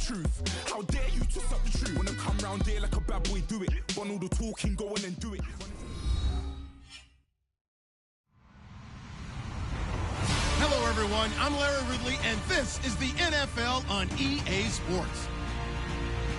truth. How dare you twist up the truth? Wanna come round here like a bad boy, do it. Want all the talking, go on and do it. Hello, everyone. I'm Larry Ridley, and this is the NFL on EA Sports.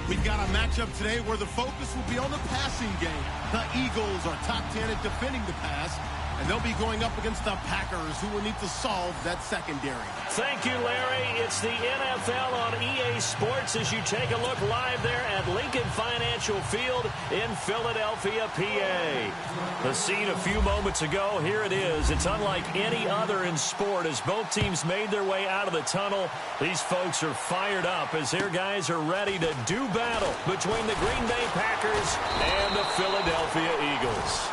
We've got a matchup today where the focus will be on the passing game. The Eagles are top 10 at defending the pass, and they'll be going up against the Packers, who will need to solve that secondary. Thank you, Larry. It's the NFL on EA Sports as you take a look live there at Lincoln Financial Field in Philadelphia, PA. The scene a few moments ago, here it is. It's unlike any other in sport as both teams made their way out of the tunnel. These folks are fired up as their guys are ready to do battle between the Green Bay Packers and the Philadelphia Eagles.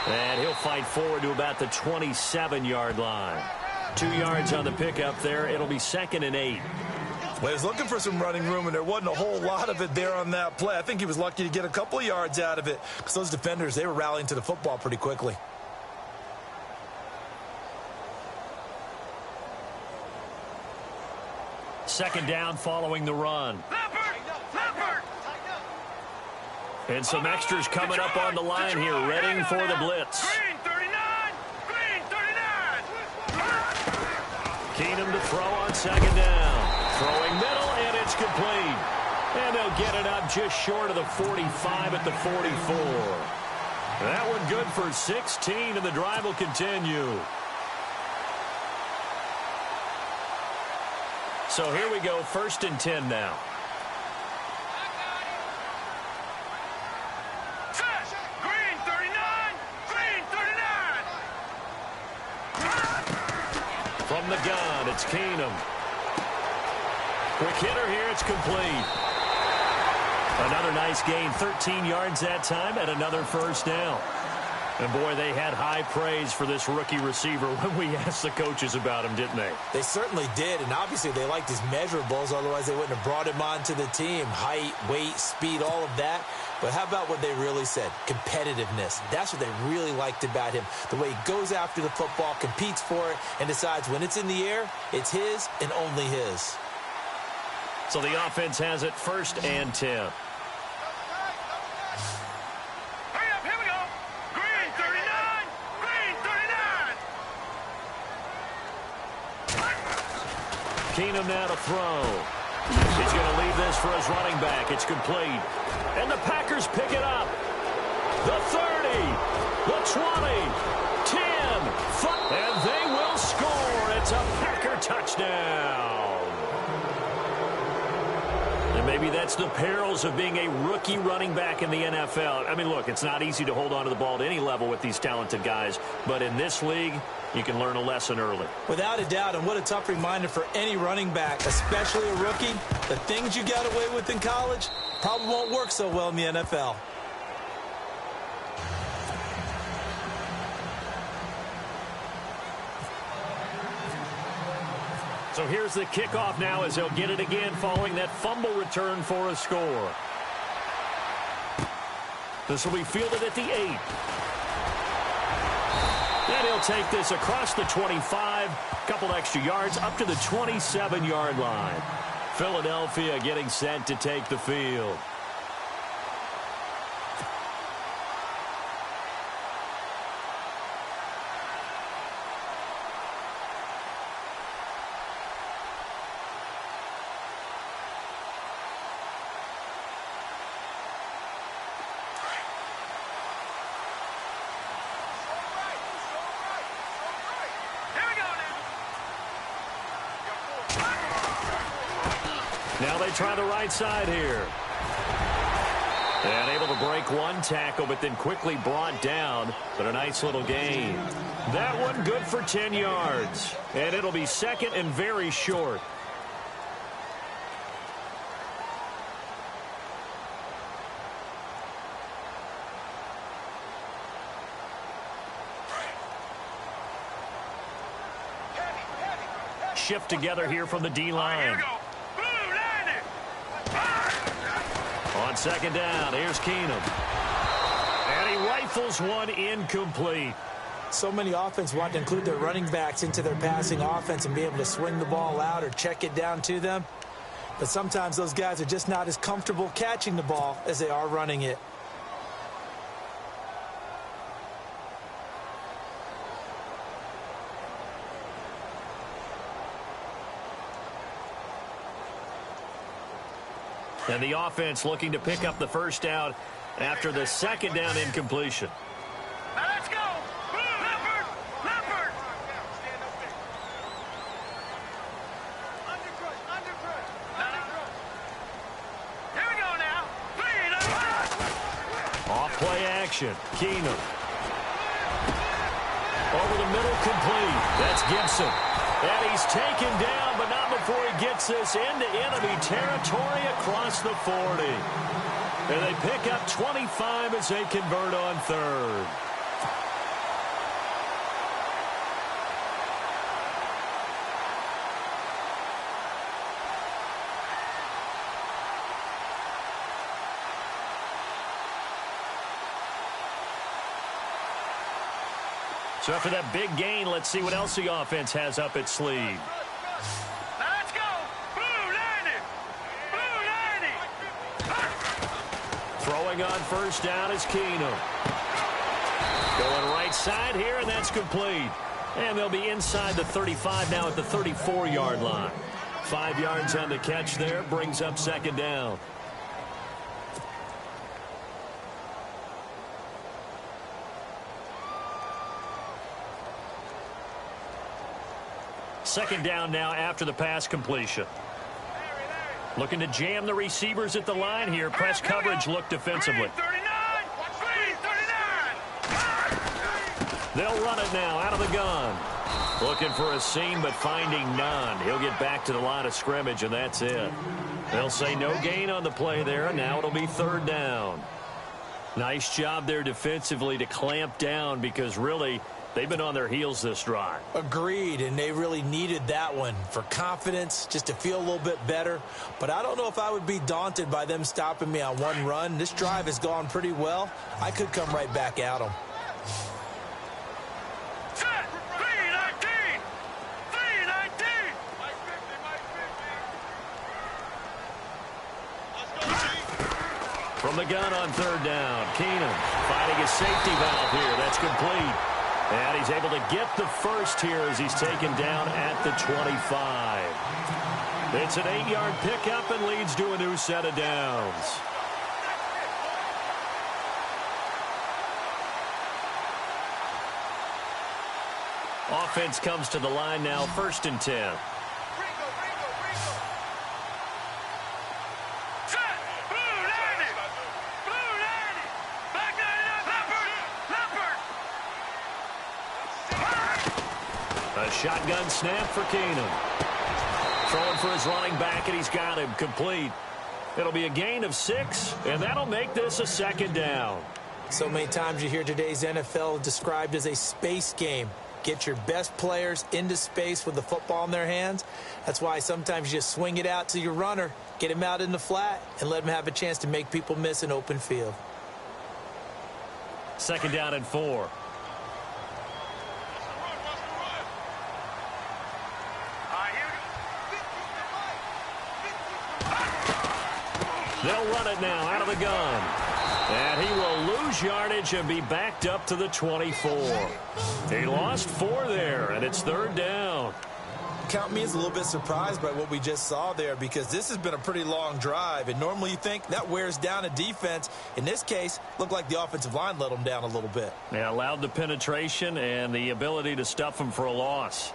And he'll fight forward to about the 27-yard line. 2 yards on the pickup there. It'll be 2nd and 8. Well, he was looking for some running room, and there wasn't a whole lot of it there on that play. I think he was lucky to get a couple of yards out of it because those defenders, they were rallying to the football pretty quickly. Second down following the run. And some extras coming up on the line here, ready for the blitz. Green 39! Green 39! Keenum to throw on second down. Throwing middle, and it's complete. And they'll get it up just short of the 45 at the 44. That one good for 16, and the drive will continue. So here we go, 1st and 10 now. Green 39! Green 39! From the gun, it's Keenum. Quick hitter here, it's complete. Another nice gain, 13 yards that time, and another first down. And, boy, they had high praise for this rookie receiver when we asked the coaches about him, didn't they? They certainly did, and obviously they liked his measurables. Otherwise, they wouldn't have brought him onto the team. Height, weight, speed, all of that. But how about what they really said? Competitiveness. That's what they really liked about him. The way he goes after the football, competes for it, and decides when it's in the air, it's his and only his. So the offense has it 1st and 10. Keenum now to throw. He's going to leave this for his running back. It's complete. And the Packers pick it up. The 30, the 20, 10, 5, and they will score. It's a Packer touchdown. And maybe that's the perils of being a rookie running back in the NFL. I mean, look, it's not easy to hold on to the ball at any level with these talented guys. But in this league, you can learn a lesson early. Without a doubt, and what a tough reminder for any running back, especially a rookie. The things you got away with in college probably won't work so well in the NFL. So here's the kickoff now as they'll get it again following that fumble return for a score. This will be fielded at the 8. And he'll take this across the 25, a couple extra yards up to the 27-yard line. Philadelphia getting set to take the field. Now they try the right side here. And able to break one tackle, but then quickly brought down. But a nice little gain. That one good for 10 yards. And it'll be second and very short. Shift together here from the D-line. On second down, here's Keenum. And he rifles one incomplete. So many offense want to include their running backs into their passing offense and be able to swing the ball out or check it down to them. But sometimes those guys are just not as comfortable catching the ball as they are running it. And the offense looking to pick up the first down after the second down incompletion. Now let's go. Leopard. Leopard. Here we go now. Off play action. Keenum. Over the middle, complete. That's Gibson. And he's taken down, but not before he gets this into enemy territory across the 40. And they pick up 25 as they convert on third. So after that big gain, let's see what else the offense has up its sleeve. Now let's go. Blue 90. Throwing on first down is Keenum. Going right side here, and that's complete. And they'll be inside the 35 now at the 34-yard line. 5 yards on the catch there, brings up second down. Second down now after the pass completion. Looking to jam the receivers at the line here. Press coverage look defensively. 39. They'll run it now out of the gun. Looking for a seam, but finding none. He'll get back to the line of scrimmage, and that's it. They'll say no gain on the play there, and now it'll be third down. Nice job there defensively to clamp down because really they've been on their heels this drive. Agreed, and they really needed that one for confidence, just to feel a little bit better. But I don't know if I would be daunted by them stopping me on one run. This drive has gone pretty well. I could come right back at them. Set. 319. 319. From the gun on third down, Keenum finding his safety valve here. That's complete. And he's able to get the first here as he's taken down at the 25. It's an 8-yard pickup and leads to a new set of downs. Offense comes to the line now, 1st and 10. A shotgun snap for Keenum. Throwing for his running back, and he's got him complete. It'll be a gain of 6, and that'll make this a second down. So many times you hear today's NFL described as a space game. Get your best players into space with the football in their hands. That's why sometimes you just swing it out to your runner, get him out in the flat, and let him have a chance to make people miss an open field. Second down and 4. They'll run it now out of the gun. And he will lose yardage and be backed up to the 24. He lost 4 there, and it's third down. Count me as a little bit surprised by what we just saw there, because this has been a pretty long drive, and normally you think that wears down a defense. In this case, looked like the offensive line let them down a little bit. Yeah, allowed the penetration and the ability to stuff them for a loss.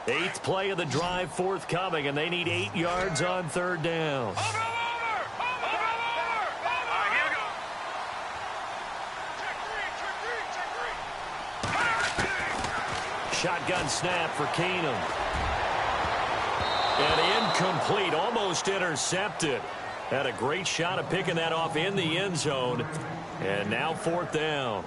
Eighth play of the drive forthcoming, and they need 8 yards on third down. Over! All right, here we go. Check three. Shotgun snap for Keenum. And incomplete, almost intercepted. Had a great shot of picking that off in the end zone. And now fourth down.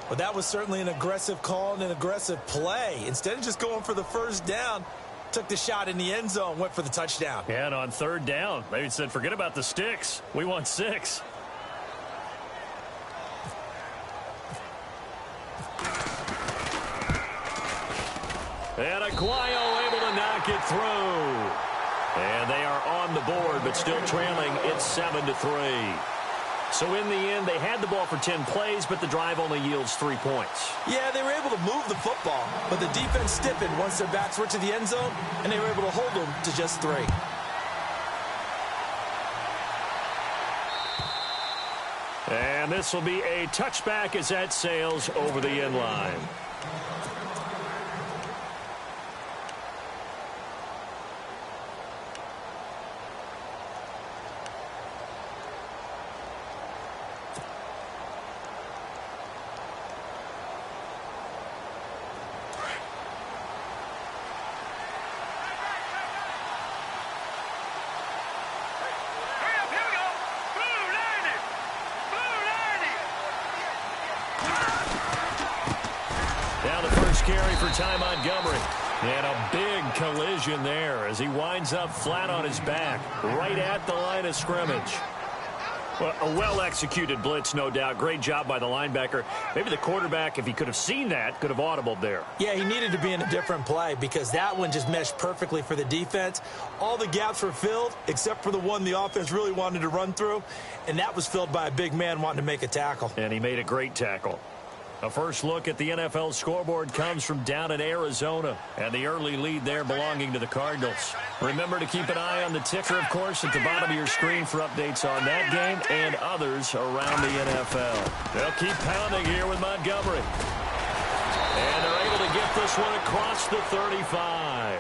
Well, that was certainly an aggressive call and an aggressive play. Instead of just going for the first down, took the shot in the end zone, went for the touchdown. And on third down, they said, forget about the sticks. We want 6. And Aguayo able to knock it through. And they are on the board, but still trailing. It's 7-3. So in the end, they had the ball for 10 plays, but the drive only yields 3 points. Yeah, they were able to move the football, but the defense stiffened once their backs were to the end zone, and they were able to hold them to just 3. And this will be a touchback as that sails over the end line. Carry for Ty Montgomery. And a big collision there as he winds up flat on his back, right at the line of scrimmage. Well, a well-executed blitz, no doubt. Great job by the linebacker. Maybe the quarterback, if he could have seen that, could have audibled there. Yeah, he needed to be in a different play because that one just meshed perfectly for the defense. All the gaps were filled except for the one the offense really wanted to run through, and that was filled by a big man wanting to make a tackle. And he made a great tackle. A first look at the NFL scoreboard comes from down in Arizona, and the early lead there belonging to the Cardinals. Remember to keep an eye on the ticker, of course, at the bottom of your screen for updates on that game and others around the NFL. They'll keep pounding here with Montgomery. And they're able to get this one across the 35.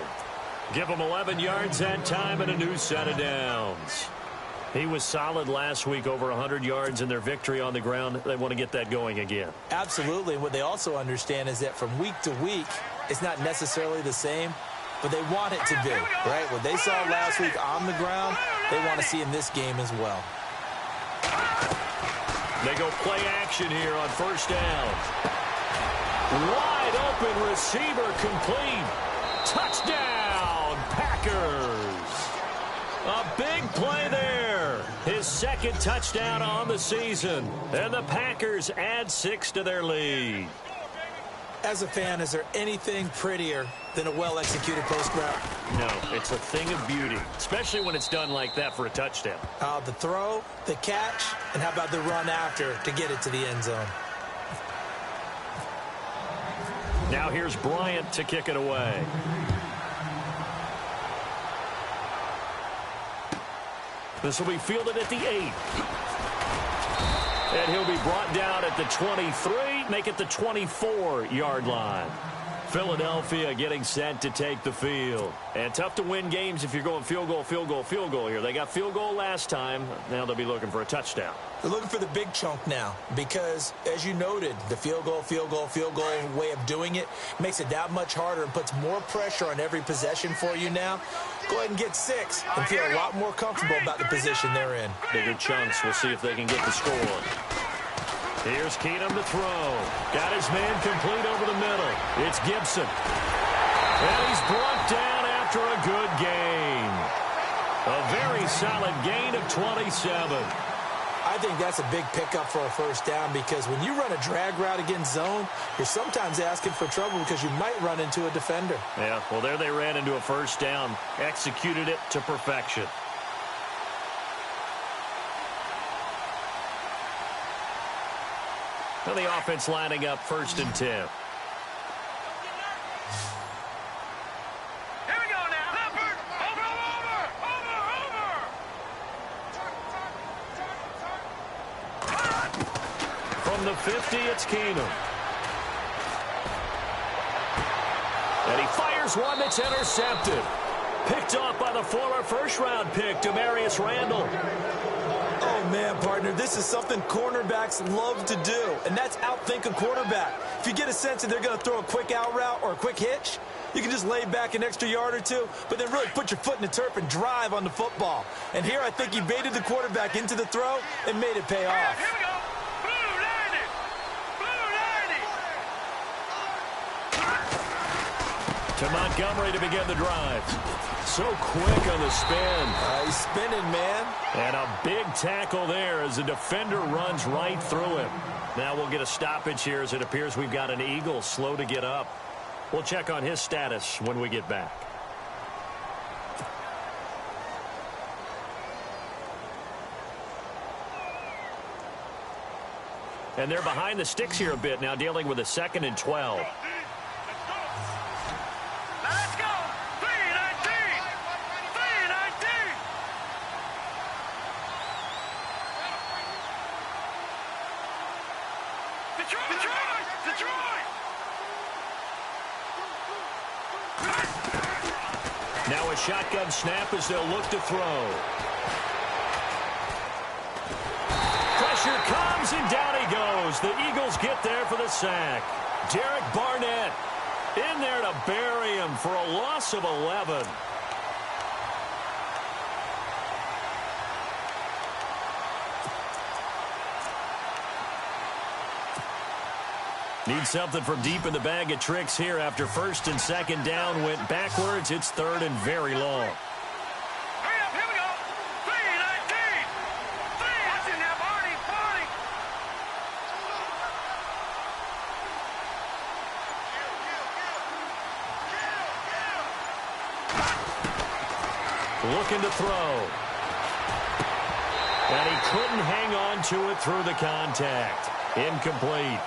Give them 11 yards that time and a new set of downs. He was solid last week, over 100 yards in their victory on the ground. They want to get that going again. Absolutely. And what they also understand is that from week to week, it's not necessarily the same, but they want it to be, right? What they saw last week on the ground, they want to see in this game as well. They go play action here on first down. Wide open receiver complete. Touchdown, Packers. A big play there. His second touchdown on the season. And the Packers add 6 to their lead. As a fan, is there anything prettier than a well-executed post route? No, it's a thing of beauty, especially when it's done like that for a touchdown. The throw, the catch, and how about the run after to get it to the end zone? Now here's Bryant to kick it away. This will be fielded at the 8. And he'll be brought down at the 23, make it the 24-yard line. Philadelphia getting set to take the field. And tough to win games if you're going field goal, field goal, field goal here. They got field goal last time. Now they'll be looking for a touchdown. They're looking for the big chunk now because, as you noted, the field goal way of doing it makes it that much harder and puts more pressure on every possession for you now. Go ahead and get 6 and feel a lot more comfortable about the position they're in. Bigger chunks. We'll see if they can get the score. Here's Keenum to throw. Got his man complete over the middle. It's Gibson. And he's brought down after a good gain. A very solid gain of 27. I think that's a big pickup for a first down because when you run a drag route against zone, you're sometimes asking for trouble because you might run into a defender. Yeah, well, there they ran into a first down. Executed it to perfection. And the offense lining up 1st and 10. Here we go now. Leopard, over. From the 50, it's Keenum. And he fires one that's intercepted. Picked off by the former first-round pick, Demarius Randall. Oh, man, partner, this is something cornerbacks love to do, and that's outthink a quarterback. If you get a sense that they're going to throw a quick out route or a quick hitch, you can just lay back an extra yard or two, but then really put your foot in the turf and drive on the football. And here I think he baited the quarterback into the throw and made it pay off. Here we go. Blue 90. Blue 90. To Montgomery to begin the drive. So quick on the spin. He's spinning, man. And a big tackle there as the defender runs right through him. Now we'll get a stoppage here as it appears we've got an Eagle slow to get up. We'll check on his status when we get back. And they're behind the sticks here a bit now, dealing with a 2nd and 12. Let's go. 319. 319. Detroit. Detroit. Detroit. Now a shotgun snap as they'll look to throw. Pressure comes, and down he goes. The Eagles get there for the sack. Derek Barnett in there to bury him for a loss of 11. Need something from deep in the bag of tricks here after 1st and 2nd down went backwards. It's 3rd and very long. Hurry up. Here we go. 319. 3. What's in there, Barney? Barney. Looking to throw. And he couldn't hang on to it through the contact. Incomplete.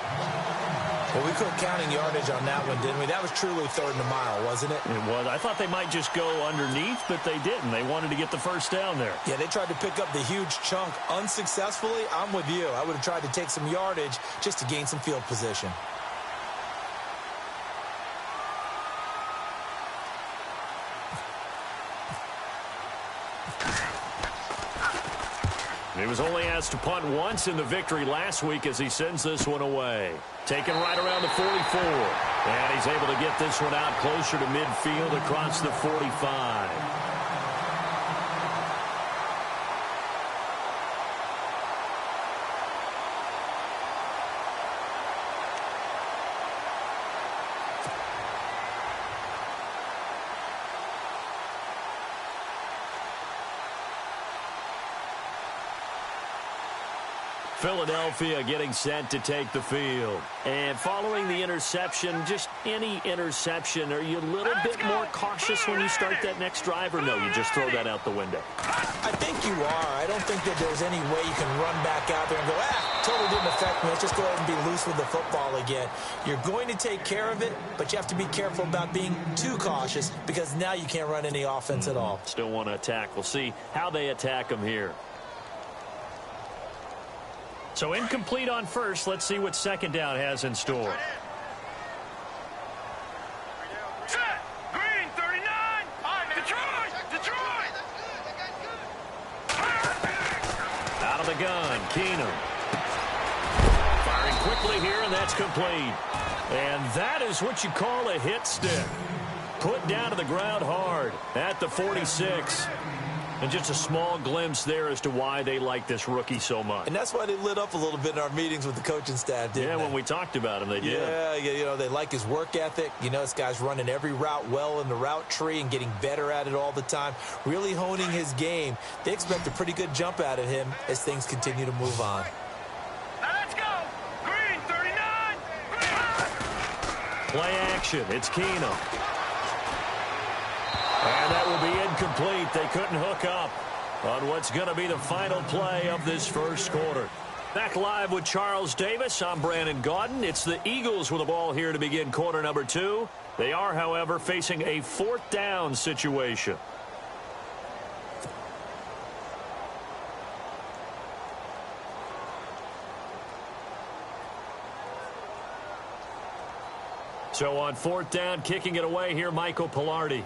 Well, we quit counting yardage on that one, didn't we? That was truly 3rd and a mile, wasn't it? It was. I thought they might just go underneath, but they didn't. They wanted to get the first down there. Yeah, they tried to pick up the huge chunk unsuccessfully. I'm with you. I would have tried to take some yardage just to gain some field position. He was only asked to punt once in the victory last week as he sends this one away. Taken right around the 44. And he's able to get this one out closer to midfield across the 45. Philadelphia getting set to take the field. And following the interception, just any interception, are you a little bit more cautious when you start that next drive, or no, you just throw that out the window? I think you are. I don't think that there's any way you can run back out there and go, totally didn't affect me. Let's just go ahead and be loose with the football again. You're going to take care of it, but you have to be careful about being too cautious because now you can't run any offense at all. Still want to attack. We'll see how they attack them here. So incomplete on first. Let's see what 2nd down has in store. Set. Green 39. Detroit. Detroit. Out of the gun, Keenum. Firing quickly here, and that's complete. And that is what you call a hit stick. Put down to the ground hard at the 46. And just a small glimpse there as to why they like this rookie so much. And that's why they lit up a little bit in our meetings with the coaching staff, didn't they? Yeah, when we talked about him, they did. Yeah, you know, they like his work ethic. You know, this guy's running every route well in the route tree and getting better at it all the time, really honing his game. They expect a pretty good jump out of him as things continue to move on. Now let's go. Green 39. Play action. It's Keenum. And that will be incomplete. They couldn't hook up on what's going to be the final play of this first quarter. Back live with Charles Davis. I'm Brandon Gaudin. It's the Eagles with the ball here to begin quarter number 2. They are, however, facing a 4th down situation. So on 4th down, kicking it away here, Michael Pilardi.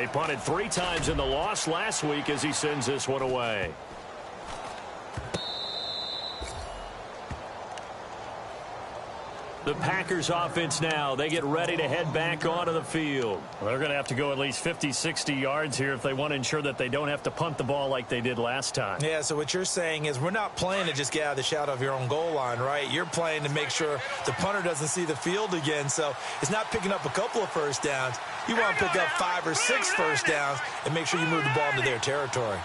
He punted 3 times in the loss last week as he sends this one away. The Packers offense now, they get ready to head back onto the field. Well, they're going to have to go at least 50, 60 yards here if they want to ensure that they don't have to punt the ball like they did last time. Yeah, so what you're saying is we're not playing to just get out of the shadow of your own goal line, right? You're playing to make sure the punter doesn't see the field again. So it's not picking up a couple of first downs. You want to pick up 5 or 6 first downs and make sure you move the ball into their territory.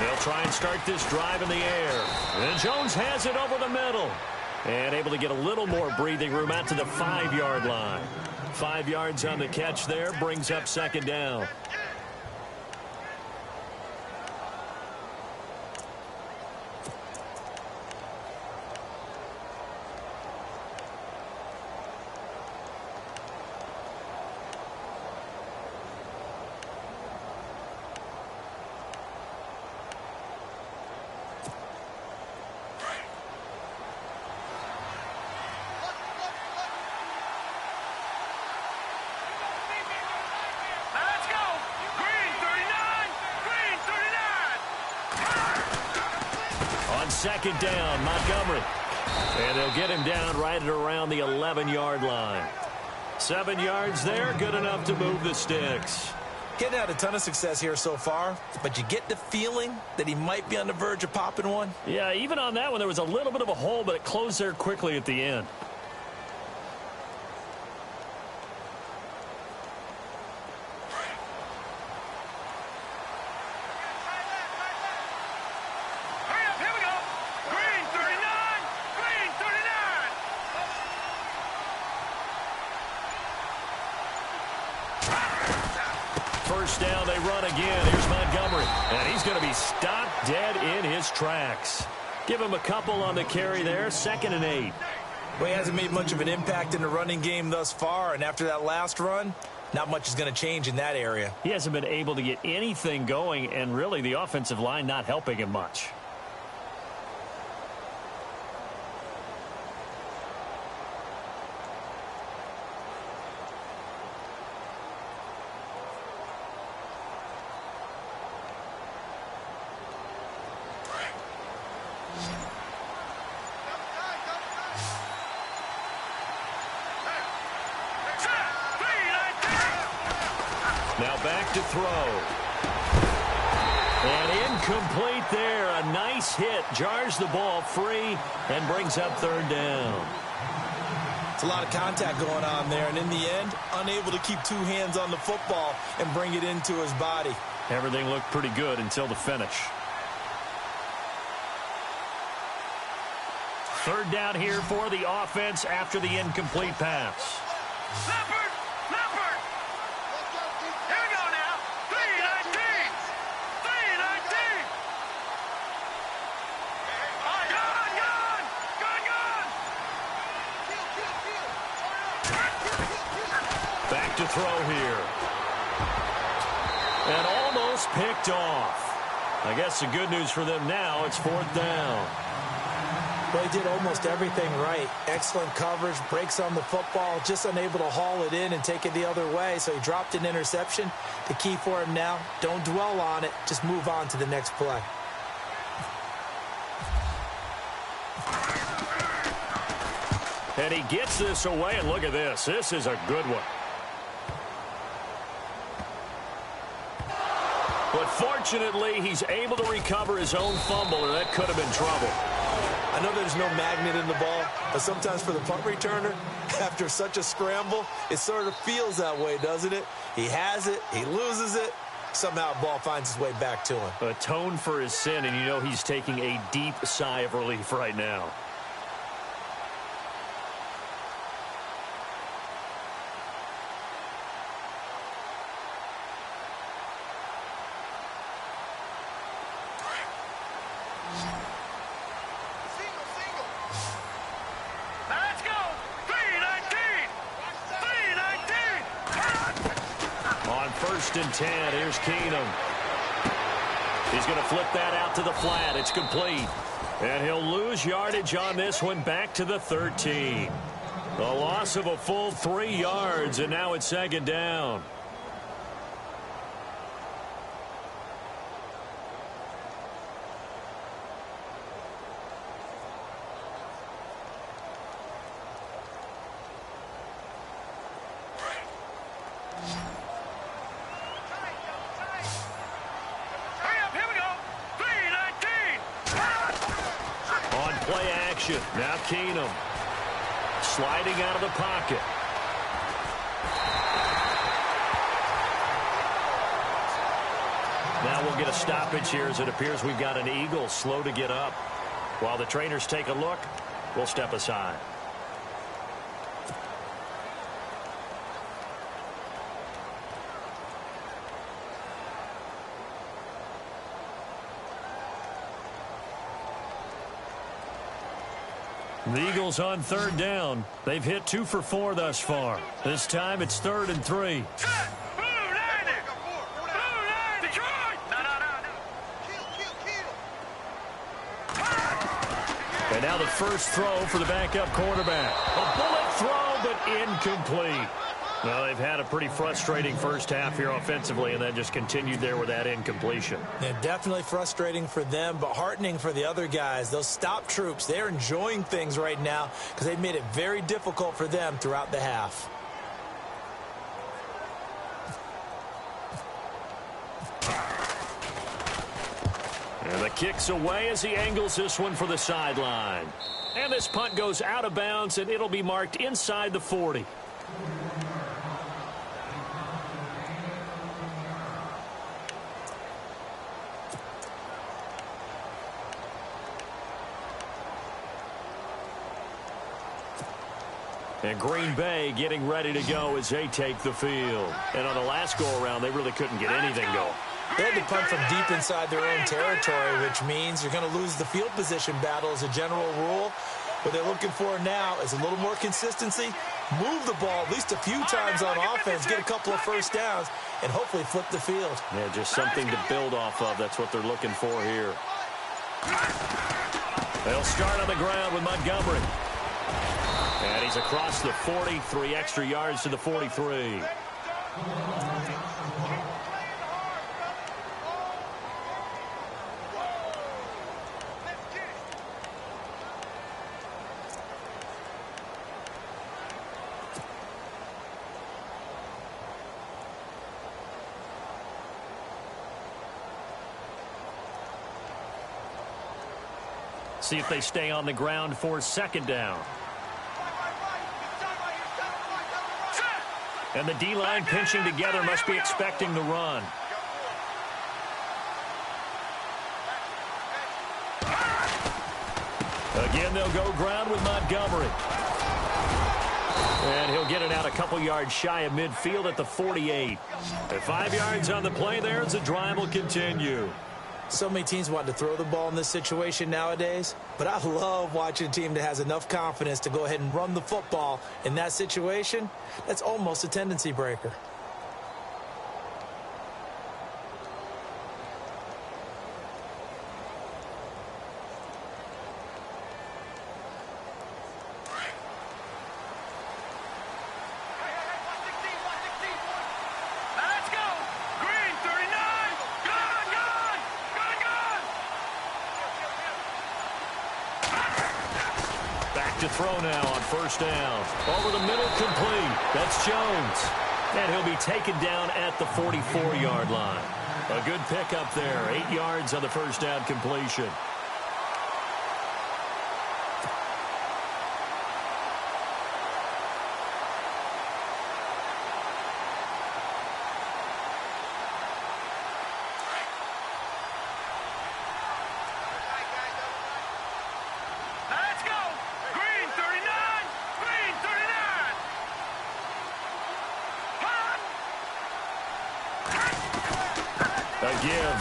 They'll try and start this drive in the air. And Jones has it over the middle. And able to get a little more breathing room out to the 5-yard line. 5 yards on the catch there, brings up 2nd down. On 2nd down, Montgomery. And they'll get him down right at around the 11-yard line. 7 yards there, good enough to move the sticks. Getting had a ton of success here so far, but you get the feeling that he might be on the verge of popping one. Yeah, even on that one, there was a little bit of a hole, but it closed there quickly at the end. First down, they run again. Here's Montgomery. And he's going to be stopped dead in his tracks. Give him a couple on the carry there. 2nd and 8. Well, he hasn't made much of an impact in the running game thus far. And after that last run, not much is going to change in that area. He hasn't been able to get anything going. And really, the offensive line not helping him much. Now back to throw. And incomplete there. A nice hit. Jars the ball free and brings up 3rd down. It's a lot of contact going on there. And in the end, unable to keep 2 hands on the football and bring it into his body. Everything looked pretty good until the finish. 3rd down here for the offense after the incomplete pass. Back to throw here. And almost picked off. I guess the good news for them now, it's 4th down. Well, he did almost everything right. Excellent coverage, breaks on the football, just unable to haul it in and take it the other way. So he dropped an interception. The key for him now, don't dwell on it. Just move on to the next play. And he gets this away, and look at this. This is a good one. But fortunately, he's able to recover his own fumble, or that could have been trouble. I know there's no magnet in the ball, but sometimes for the punt returner, after such a scramble, it sort of feels that way, doesn't it? He has it, he loses it, somehow the ball finds its way back to him. Atone for his sin, and you know he's taking a deep sigh of relief right now. 1st and 10. Here's Keenum. He's going to flip that out to the flat. It's complete. And he'll lose yardage on this one back to the 13. A loss of a full 3 yards, and now it's 2nd down. Now Keenum sliding out of the pocket. Now we'll get a stoppage here as it appears we've got an Eagle slow to get up. While the trainers take a look, we'll step aside. The Eagles on 3rd down. They've hit 2 for 4 thus far. This time it's 3rd and 3. And now the first throw for the backup quarterback. A bullet throw, but incomplete. Well, they've had a pretty frustrating first half here offensively, and then just continued there with that incompletion. Yeah, definitely frustrating for them, but heartening for the other guys. Those stop troops, they're enjoying things right now because they've made it very difficult for them throughout the half. And the kick's away as he angles this one for the sideline. And this punt goes out of bounds, and it'll be marked inside the 40. And Green Bay getting ready to go as they take the field. And on the last go-around, they really couldn't get anything going. They had to punt from deep inside their own territory, which means you're going to lose the field position battle as a general rule. What they're looking for now is a little more consistency, move the ball at least a few times on offense, get a couple of first downs, and hopefully flip the field. Yeah, just something to build off of. That's what they're looking for here. They'll start on the ground with Montgomery. And he's across the 40, 3 extra yards to the 43. See if they stay on the ground for 2nd down. And the D-line pinching together, must be expecting the run. Again, they'll go ground with Montgomery. And he'll get it out a couple yards shy of midfield at the 48. At 5 yards on the play there as the drive will continue. So many teams want to throw the ball in this situation nowadays, but I love watching a team that has enough confidence to go ahead and run the football in that situation. That's almost a tendency breaker. To throw now on 1st down. Over the middle, complete. That's Jones. And he'll be taken down at the 44-yard line. A good pickup there. 8 yards on the 1st down completion.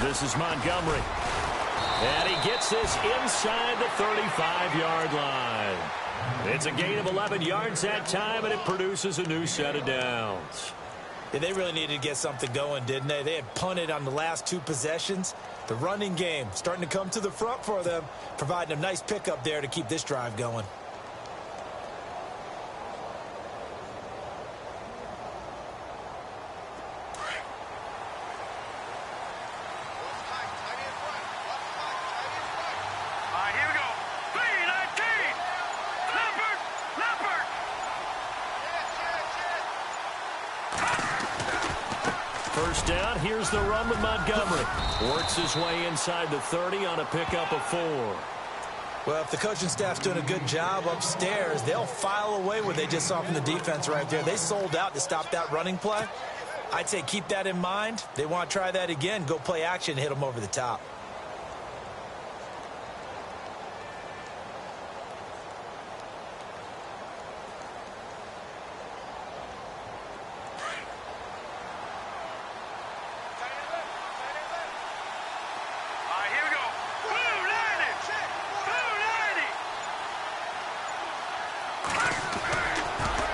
This is Montgomery. And he gets this inside the 35-yard line. It's a gain of 11 yards that time, and it produces a new set of downs. Yeah, they really needed to get something going, didn't they? They had punted on the last 2 possessions. The running game starting to come to the front for them, providing a nice pickup there to keep this drive going. First down, here's the run with Montgomery. Works his way inside the 30 on a pickup of 4. Well, if the coaching staff's doing a good job upstairs, they'll file away what they just saw from the defense right there. They sold out to stop that running play. I'd say keep that in mind. They want to try that again, go play action, hit them over the top.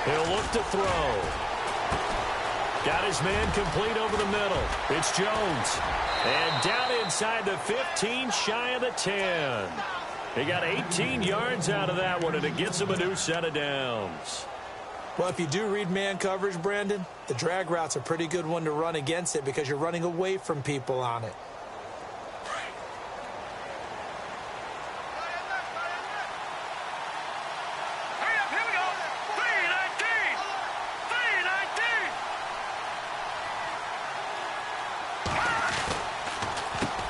He'll look to throw. Got his man complete over the middle. It's Jones. And down inside the 15, shy of the 10. He got 18 yards out of that one, and it gets him a new set of downs. Well, if you do read man coverage, Brandon, the drag route's a pretty good one to run against it because you're running away from people on it.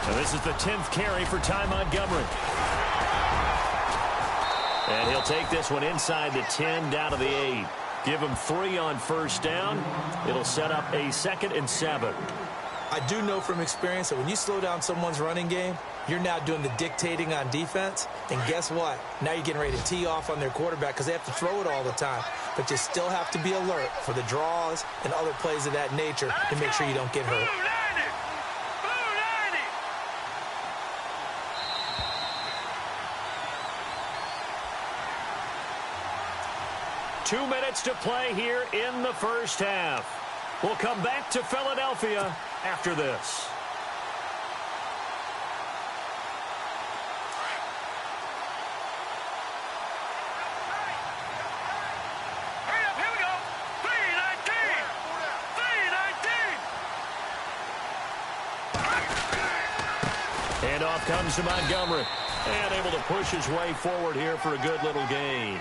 This is the 10th carry for Ty Montgomery. And he'll take this one inside the 10 down to the 8. Give him 3 on first down. It'll set up a 2nd and 7. I do know from experience that when you slow down someone's running game, you're now doing the dictating on defense. And guess what? Now you're getting ready to tee off on their quarterback because they have to throw it all the time. But you still have to be alert for the draws and other plays of that nature to make sure you don't get hurt. 2 minutes to play here in the first half. We'll come back to Philadelphia after this. And off comes to Montgomery. And able to push his way forward here for a good little gain.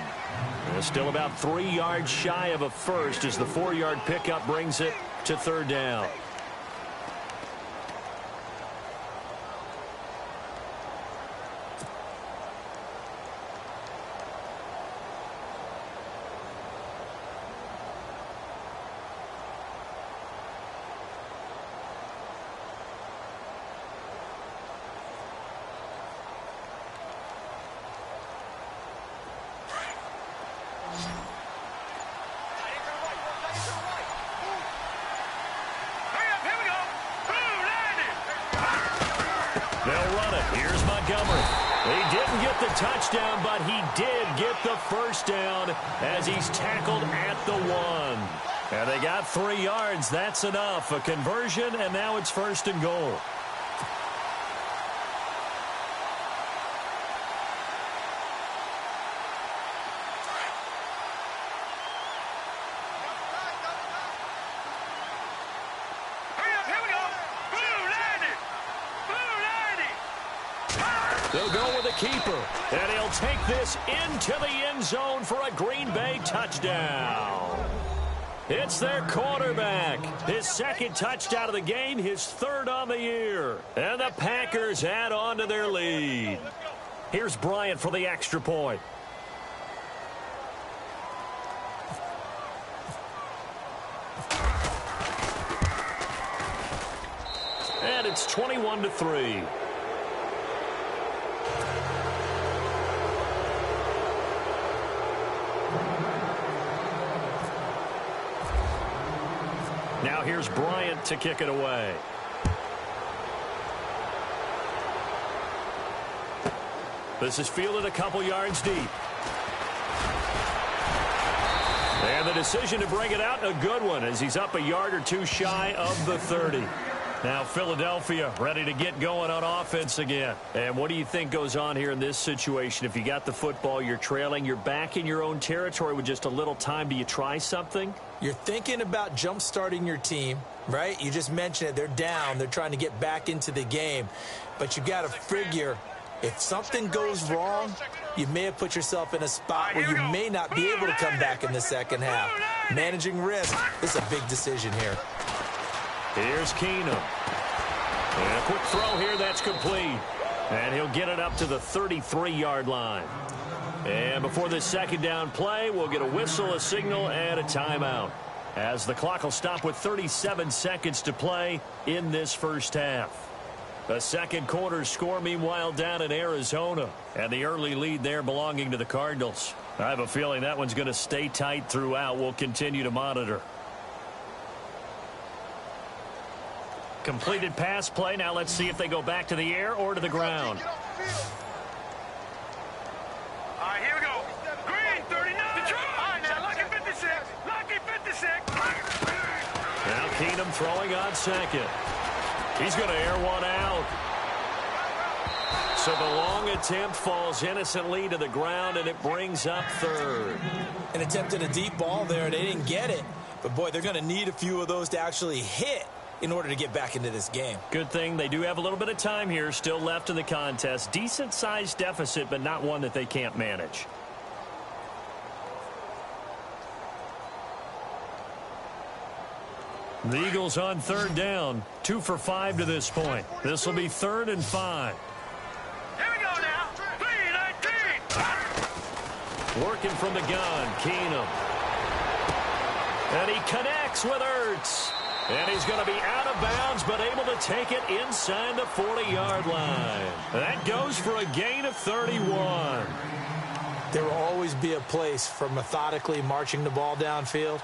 Still about 3 yards shy of a first as the 4-yard pickup brings it to 3rd down. They'll run it. Here's Montgomery. He didn't get the touchdown, but he did get the first down as he's tackled at the 1. And they got 3 yards. That's enough. A conversion, and now it's 1st and goal. They'll go with the keeper, and he'll take this into the end zone for a Green Bay touchdown. It's their quarterback. His 2nd touchdown of the game, his 3rd on the year. And the Packers add on to their lead. Here's Bryant for the extra point. And it's 21-3. Now here's Bryant to kick it away. This is fielded a couple yards deep. And And the decision to bring it out, a good one, as he's up a yard or two shy of the 30. Now Philadelphia ready to get going on offense again. And what do you think goes on here in this situation? If you got the football, you're trailing, you're back in your own territory with just a little time. Do you try something? You're thinking about jump-starting your team, right? You just mentioned it. They're down. They're trying to get back into the game. But you got to figure, if something goes wrong, you may have put yourself in a spot where you may not be able to come back in the second half. Managing risk is a big decision here. Here's Keenum. And a quick throw here, that's complete. And he'll get it up to the 33-yard line. And before this second down play, we'll get a whistle, a signal, and a timeout, as the clock will stop with 37 seconds to play in this first half. The second quarter score, meanwhile, down in Arizona. And the early lead there belonging to the Cardinals. I have a feeling that one's going to stay tight throughout. We'll continue to monitor. Completed pass play. Now let's see if they go back to the air or to the ground. All right, here we go. Green, 39. All right, now, lucky 56. Lucky 56. Now Keenum throwing on second. He's going to air one out. So the long attempt falls innocently to the ground, and it brings up third. An attempt at a deep ball there. They didn't get it. But, boy, they're going to need a few of those to actually hit in order to get back into this game. Good thing they do have a little bit of time here still left in the contest. Decent-sized deficit, but not one that they can't manage. The Eagles on third down. 2 for 5 to this point. This will be 3rd and 5. Here we go now. 3-19. Working from the gun, Keenum. And he connects with Ertz. And he's going to be out of bounds, but able to take it inside the 40-yard line. That goes for a gain of 31. There will always be a place for methodically marching the ball downfield.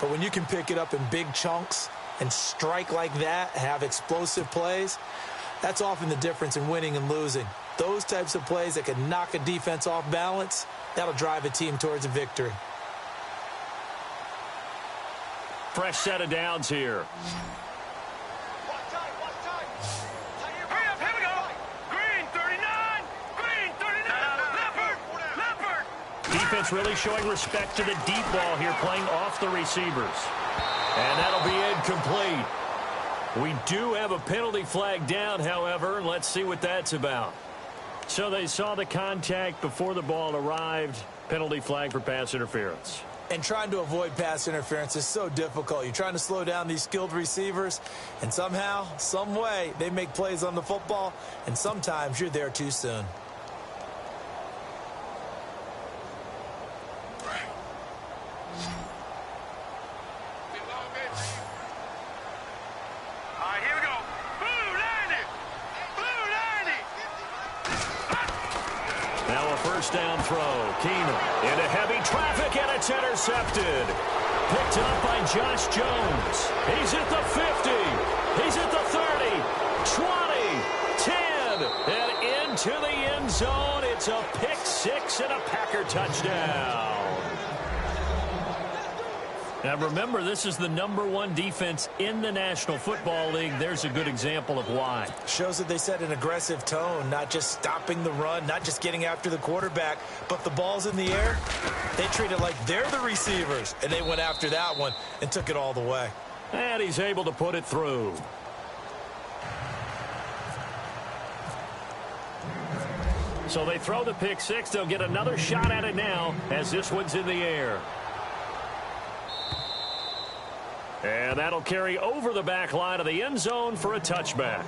But when you can pick it up in big chunks and strike like that, have explosive plays, that's often the difference in winning and losing. Those types of plays that can knock a defense off balance, that'll drive a team towards a victory. Fresh set of downs here. Hurry up, here we go. Green, 39. Green, 39. Leopard. Defense really showing respect to the deep ball here, playing off the receivers. And that'll be incomplete. We do have a penalty flag down, however, and let's see what that's about. So they saw the contact before the ball arrived. Penalty flag for pass interference. And trying to avoid pass interference is so difficult. You're trying to slow down these skilled receivers, and somehow, some way, they make plays on the football, and sometimes you're there too soon. All right, here we go. Blue 90. Now a first down throw. Keenum into heavy traffic, and it's intercepted. Picked up by Josh Jones. He's at the 50. He's at the 30, 20, 10, and into the end zone. It's a pick six and a Packer touchdown. Now remember, this is the #1 defense in the National Football League. There's a good example of why. Shows that they set an aggressive tone, not just stopping the run, not just getting after the quarterback, but the ball's in the air. They treat it like they're the receivers, and they went after that one and took it all the way. And he's able to put it through. So they throw the pick six. They'll get another shot at it now as this one's in the air. And that'll carry over the back line of the end zone for a touchback.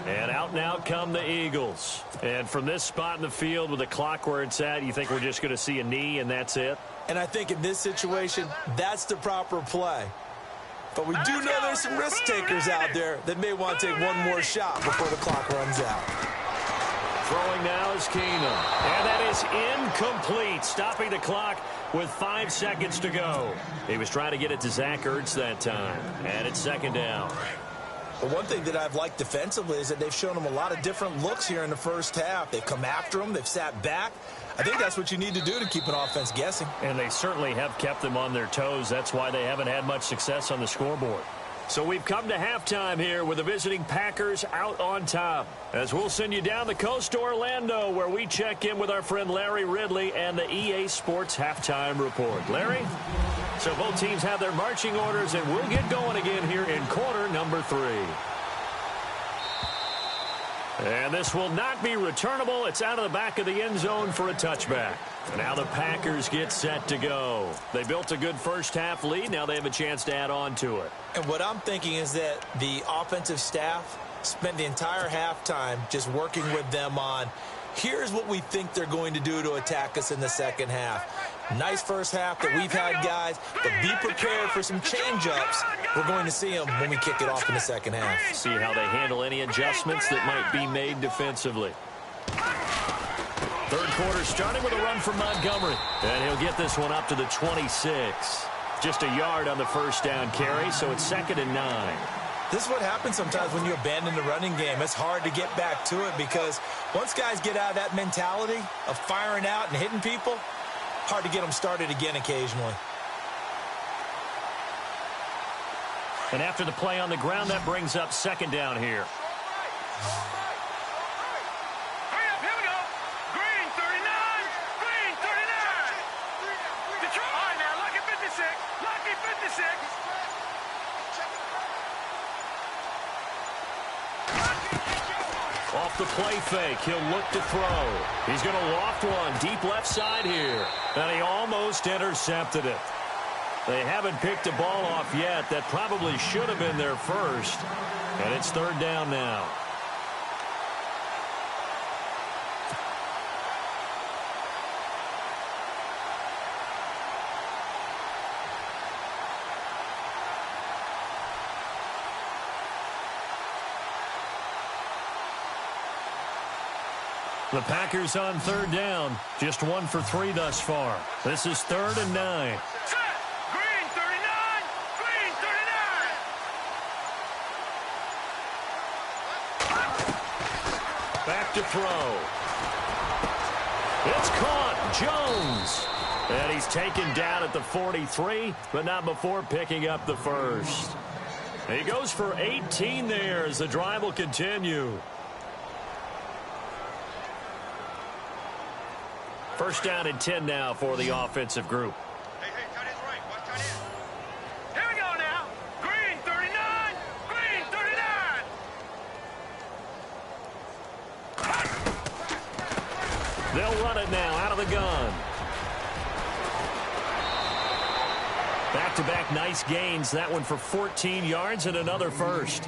And out now come the Eagles. And from this spot in the field with the clock where it's at, you think we're just going to see a knee and that's it? And I think in this situation, that's the proper play. But we do know there's some risk takers out there that may want to take one more shot before the clock runs out. Throwing now is Keenum. And that is incomplete, stopping the clock with 5 seconds to go. He was trying to get it to Zach Ertz that time. And it's second down. But one thing that I've liked defensively is that they've shown them a lot of different looks here in the first half. They've come after them. They've sat back. I think that's what you need to do to keep an offense guessing. And they certainly have kept them on their toes. That's why they haven't had much success on the scoreboard. So we've come to halftime here with the visiting Packers out on top. As we'll send you down the coast to Orlando, where we check in with our friend Larry Ridley and the EA Sports Halftime Report. Larry? So both teams have their marching orders, and we'll get going again here in quarter number 3. And this will not be returnable. It's out of the back of the end zone for a touchback. Now the Packers get set to go. They built a good first half lead. Now they have a chance to add on to it. And what I'm thinking is that the offensive staff spent the entire halftime just working with them on, here's what we think they're going to do to attack us in the second half. Nice first half that we've had, guys, but be prepared for some change-ups. We're going to see them when we kick it off in the second half. See how they handle any adjustments that might be made defensively. Third quarter starting with a run from Montgomery. And he'll get this one up to the 26. Just a yard on the first down carry, so it's 2nd and 9. This is what happens sometimes when you abandon the running game. It's hard to get back to it because once guys get out of that mentality of firing out and hitting people, hard to get them started again occasionally. And after the play on the ground, that brings up 2nd down here. Off the play fake, he'll look to throw. He's going to loft one deep left side here. And he almost intercepted it. They haven't picked a ball off yet. That probably should have been their first. And it's 3rd down now. The Packers on 3rd down. Just 1 for 3 thus far. This is 3rd and 9. Green 39! Green 39! Back to throw. It's caught. Jones. And he's taken down at the 43, but not before picking up the first. He goes for 18 there as the drive will continue. First down and 10 now for the offensive group. Hey, tight end's right. Watch tight end. Here we go now. Green 39! Green 39! They'll run it now out of the gun. Back-to-back nice gains. That one for 14 yards and another first.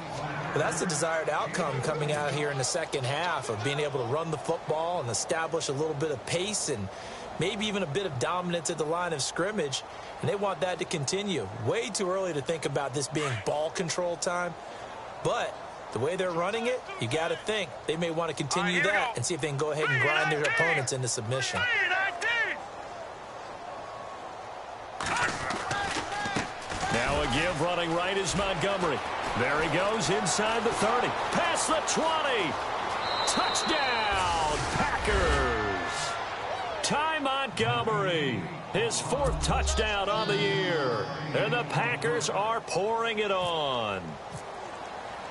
But that's the desired outcome coming out here in the second half of being able to run the football and establish a little bit of pace and maybe even a bit of dominance at the line of scrimmage. And they want that to continue. Way too early to think about this being ball control time. But the way they're running it, you got to think they may want to continue that and see if they can go ahead and grind their opponents into submission. Now a give running right is Montgomery. There he goes inside the 30. Past the 20. Touchdown, Packers. Ty Montgomery, his 4th touchdown on the year. And the Packers are pouring it on.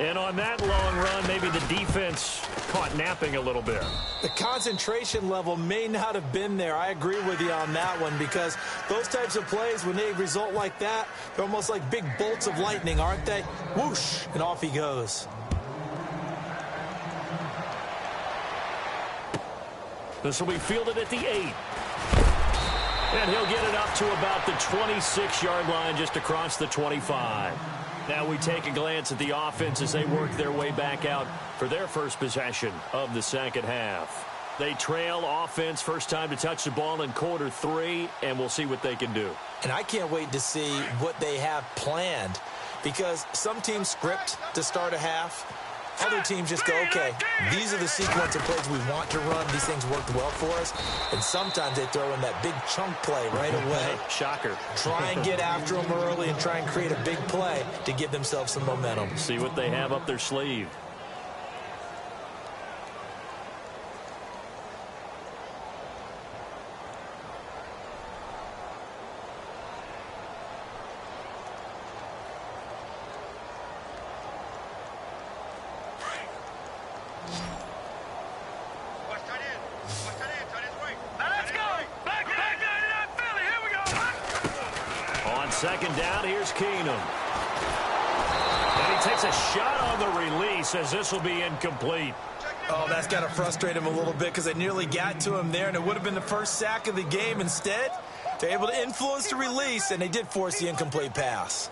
And on that long run, maybe the defense caught napping a little bit. The concentration level may not have been there. I agree with you on that one because those types of plays, when they result like that, they're almost like big bolts of lightning, aren't they? Whoosh, and off he goes. This will be fielded at the 8. And he'll get it up to about the 26-yard line, just across the 25. Now we take a glance at the offense as they work their way back out for their first possession of the second half. They trail offense, first time to touch the ball in quarter 3, and we'll see what they can do. And I can't wait to see what they have planned because some teams script to start a half. Other teams just go, okay, these are the sequence of plays we want to run. These things worked well for us. And sometimes they throw in that big chunk play right away. Shocker. Try and get after them early and try and create a big play to give themselves some momentum. See what they have up their sleeve. Second down, here's Keenum. And he takes a shot on the release as this will be incomplete. Oh, that's got to frustrate him a little bit because they nearly got to him there, and it would have been the first sack of the game. Instead, they're able to influence the release, and they did force the incomplete pass.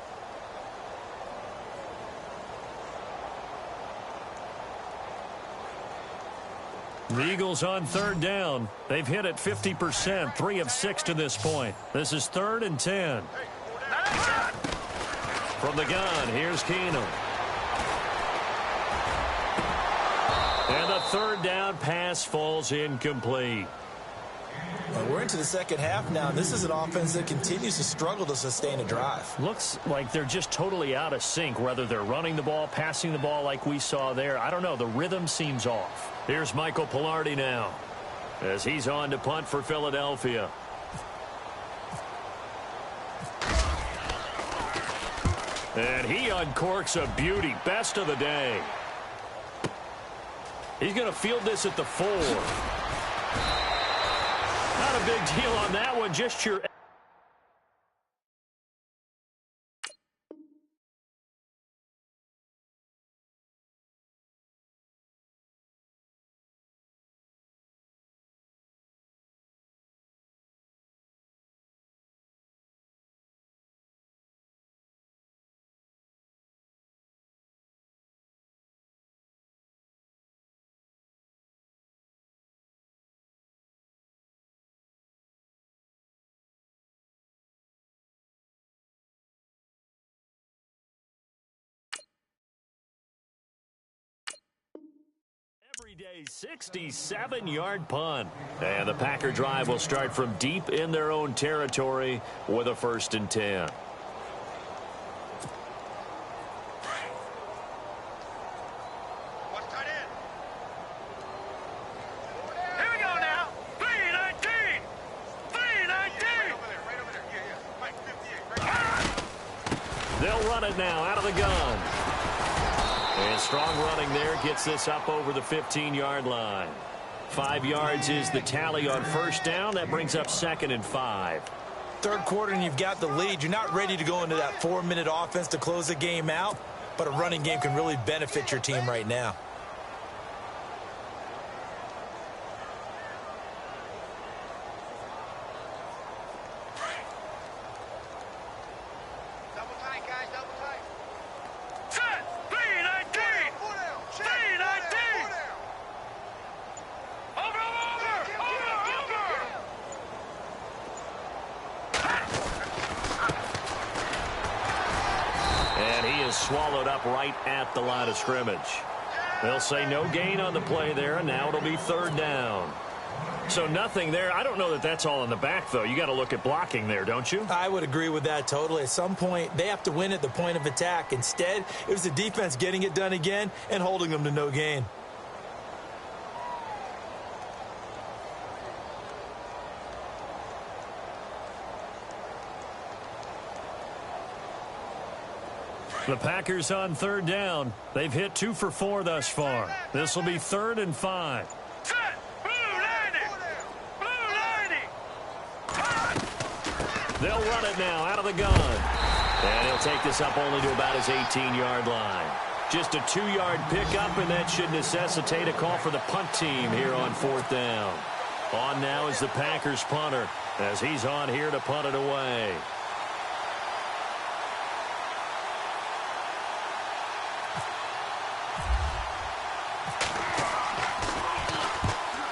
The Eagles on third down. They've hit it 50%, 3 of 6 to this point. This is 3rd and 10. From the gun, here's Keenum. And the third down pass falls incomplete. Well, we're into the second half now. This is an offense that continues to struggle to sustain a drive. Looks like they're just totally out of sync, whether they're running the ball, passing the ball like we saw there. I don't know. The rhythm seems off. Here's Michael Pilardi now as he's on to punt for Philadelphia. And he uncorks a beauty. Best of the day. He's going to field this at the 4. Not a big deal on that one. Just your... Everyday 67-yard punt. And the Packer drive will start from deep in their own territory with a 1st and 10. They'll run it now out of the gun. And strong running there gets this up over the 15-yard line. 5 yards is the tally on 1st down. That brings up 2nd and 5. Third quarter and you've got the lead. You're not ready to go into that 4-minute offense to close the game out, but a running game can really benefit your team right now. Swallowed up right at the line of scrimmage. They'll say no gain on the play there, and now it'll be 3rd down. So nothing there. I don't know that that's all in the back, though. You got to look at blocking there, don't you? I would agree with that totally. At some point, they have to win at the point of attack. Instead, it was the defense getting it done again and holding them to no gain. The Packers on 3rd down. They've hit 2 for 4 thus far. This will be 3rd and 5. They'll run it now out of the gun. And he'll take this up only to about his 18-yard line. Just a 2-yard pickup, and that should necessitate a call for the punt team here on 4th down. On now is the Packers punter as he's on here to punt it away.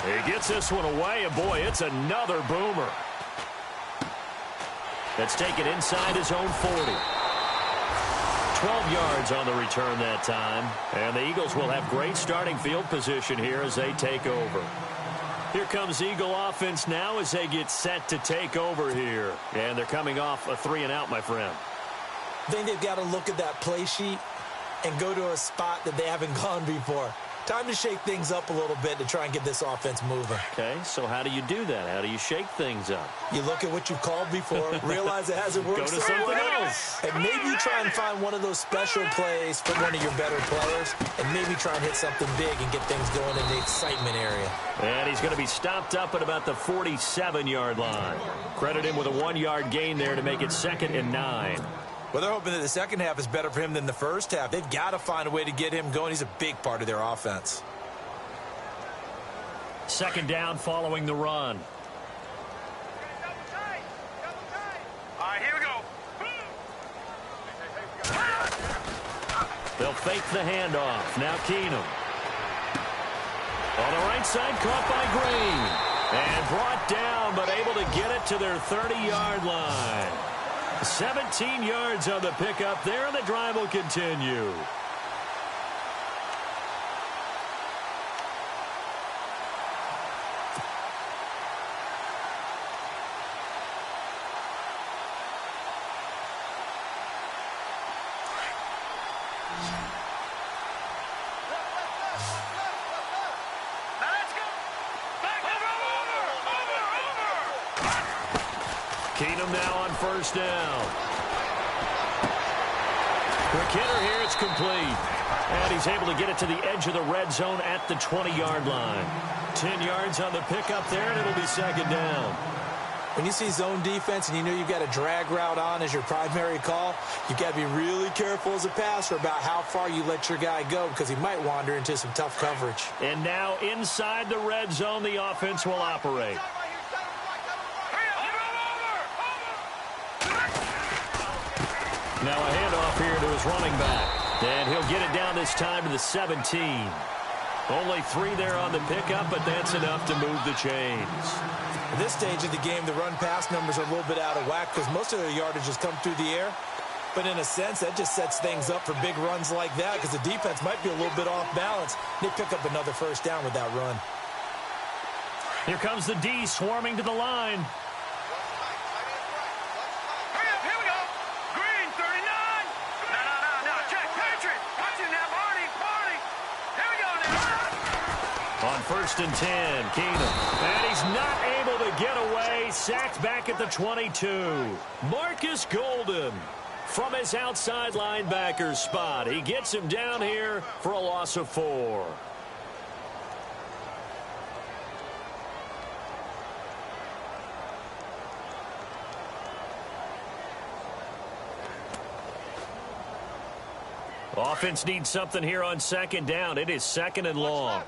He gets this one away, and boy, it's another boomer. That's taken inside his own 40. 12 yards on the return that time. And the Eagles will have great starting field position here as they take over. Here comes Eagle offense now as they get set to take over here. And they're coming off a 3-and-out, my friend. I think they've got to look at that play sheet and go to a spot that they haven't gone before. Time to shake things up a little bit to try and get this offense moving. Okay, so how do you do that? How do you shake things up? You look at what you called before, realize it hasn't worked Go to so something well, else. and maybe try and find one of those special plays for one of your better players, and maybe try and hit something big and get things going in the excitement area. And he's going to be stopped up at about the 47-yard line. Credit him with a 1-yard gain there to make it 2nd and 9. Well, they're hoping that the second half is better for him than the first half. They've got to find a way to get him going. He's a big part of their offense. 2nd down following the run. All right, here we go. They'll fake the handoff. Now Keenum. On the right side, caught by Green. And brought down, but able to get it to their 30-yard line. 17 yards on the pickup there, and the drive will continue. Keenum now on 1st down. Quick hitter here, it's complete. And he's able to get it to the edge of the red zone at the 20-yard line. 10 yards on the pickup there, and it'll be 2nd down. When you see zone defense and you know you've got a drag route on as your primary call, you've got to be really careful as a passer about how far you let your guy go because he might wander into some tough coverage. And now inside the red zone, the offense will operate. Now a handoff here to his running back. And he'll get it down this time to the 17. Only 3 there on the pickup, but that's enough to move the chains. At this stage of the game, the run-pass numbers are a little bit out of whack because most of their yardage has come through the air. But in a sense, that just sets things up for big runs like that because the defense might be a little bit off balance. They pick up another 1st down with that run. Here comes the D swarming to the line. On 1st and 10, Keenum. And he's not able to get away. Sacked back at the 22. Marcus Golden from his outside linebacker spot. He gets him down here for a loss of 4. Offense needs something here on 2nd down. It is 2nd and long.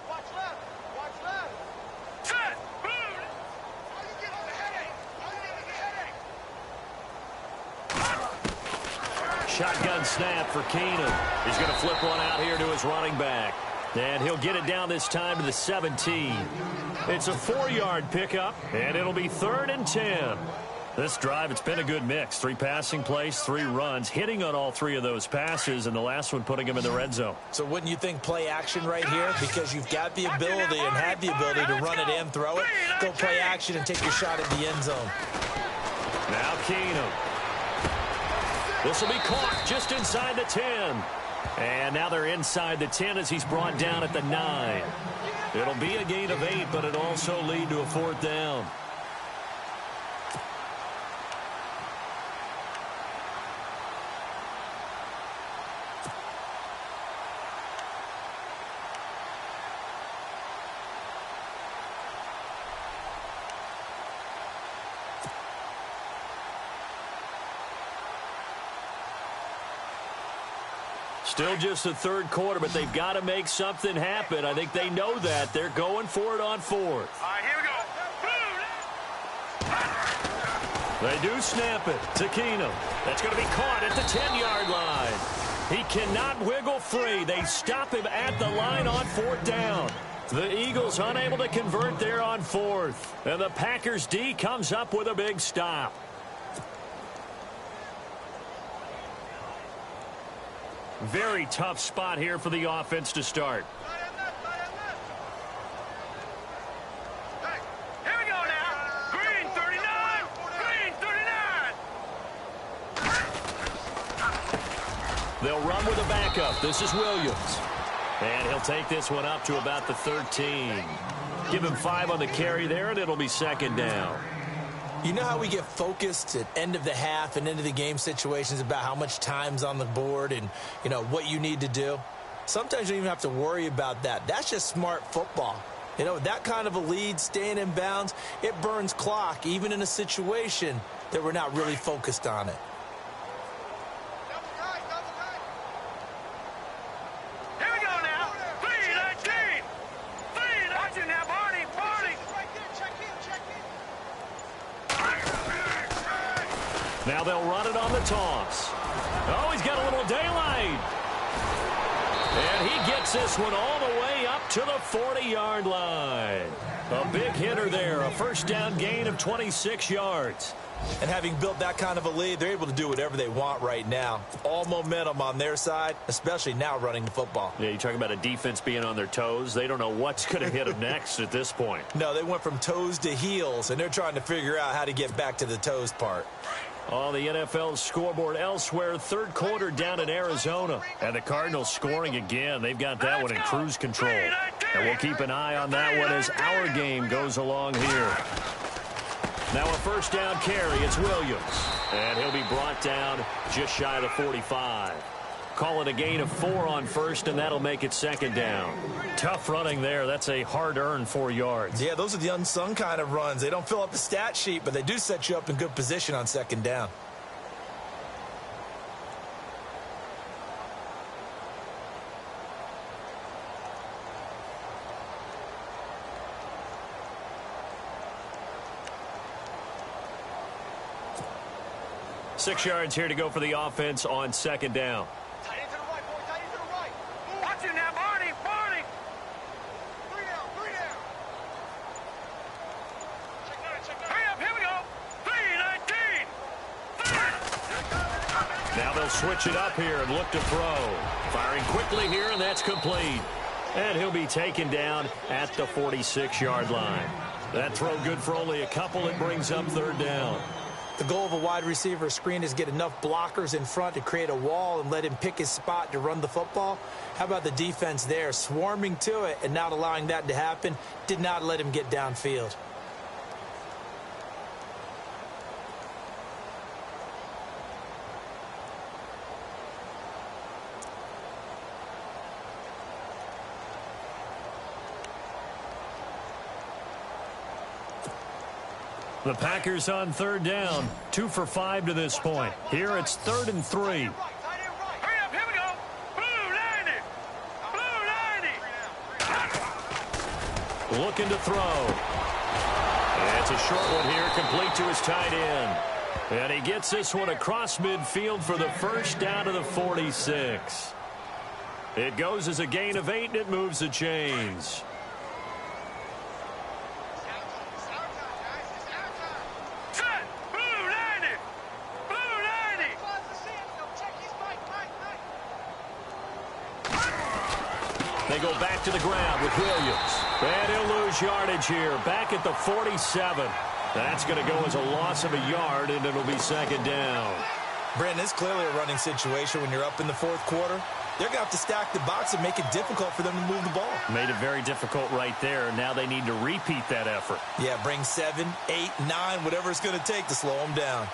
Shotgun snap for Keenum. He's going to flip one out here to his running back. And he'll get it down this time to the 17. It's a 4-yard pickup, and it'll be 3rd and 10. This drive, it's been a good mix. 3 passing plays, 3 runs, hitting on all 3 of those passes, and the last one putting him in the red zone. So wouldn't you think play action right here? Because you've got the ability and have the ability to run it and throw it. Go play action and take your shot at the end zone. Now Keenum. This will be caught just inside the 10. And now they're inside the 10 as he's brought down at the 9. It'll be a gain of 8, but it'll also lead to a 4th down. Still just the 3rd quarter, but they've got to make something happen. I think they know that. They're going for it on 4th. All right, here we go. They do snap it to Keenum. That's going to be caught at the 10-yard line. He cannot wiggle free. They stop him at the line on 4th down. The Eagles unable to convert there on 4th. And the Packers D comes up with a big stop. Very tough spot here for the offense to start. Here we go now. Green 39. Green 39. They'll run with a backup. This is Williams. And he'll take this one up to about the 13. Give him 5 on the carry there, and it'll be second down. You know how we get focused at end of the half and into the game situations about how much time's on the board and, you know, what you need to do? Sometimes you don't even have to worry about that. That's just smart football. You know, that kind of a lead, staying in bounds, it burns clock, even in a situation that we're not really focused on it. Here we go now. 3-19. 3. Watching now, Barney. Barney. Now they'll run it on the toss. Oh, he's got a little daylight. And he gets this one all the way up to the 40-yard line. A big hitter there, a first down gain of 26 yards. And having built that kind of a lead, they're able to do whatever they want right now. All momentum on their side, especially now running the football. Yeah, you talk about a defense being on their toes. They don't know what's going to hit them next at this point. No, they went from toes to heels, and they're trying to figure out how to get back to the toes part. On the NFL scoreboard elsewhere, third quarter down in Arizona. And the Cardinals scoring again. They've got that one in cruise control. And we'll keep an eye on that one as our game goes along here. Now a first down carry. It's Williams. And he'll be brought down just shy of the 45. Call it a gain of 4 on first, and that'll make it second down. Tough running there. That's a hard-earned 4 yards. Yeah, those are the unsung kind of runs. They don't fill up the stat sheet, but they do set you up in good position on second down. Six yards here to go for the offense on second down. Tight end to the right, boy. Tight end to the right. Watching now, Barney. Barney. 3 down. 3 down. Hurry up. Here we go. 3-19. Now they'll switch it up here and look to throw. Firing quickly here, and that's complete. And he'll be taken down at the 46-yard line. That throw good for only a couple. It brings up third down. The goal of a wide receiver screen is get enough blockers in front to create a wall and let him pick his spot to run the football. How about the defense there, swarming to it and not allowing that to happen? Did not let him get downfield. The Packers on third down, 2 for 5 to this point. Here it's 3rd and 3. Hurry up. Here we go. Blue 90. Blue 90. Looking to throw. It's a short one here, complete to his tight end. And he gets this one across midfield for the first down to the 46. It goes as a gain of 8, and it moves the chains. They go back to the ground with Williams. And he'll lose yardage here. Back at the 47. That's going to go as a loss of a yard, and it'll be second down. Brandon, it's clearly a running situation when you're up in the fourth quarter. They're going to have to stack the box and make it difficult for them to move the ball. Made it very difficult right there. Now they need to repeat that effort. Yeah, bring 7, 8, 9, whatever it's going to take to slow them down.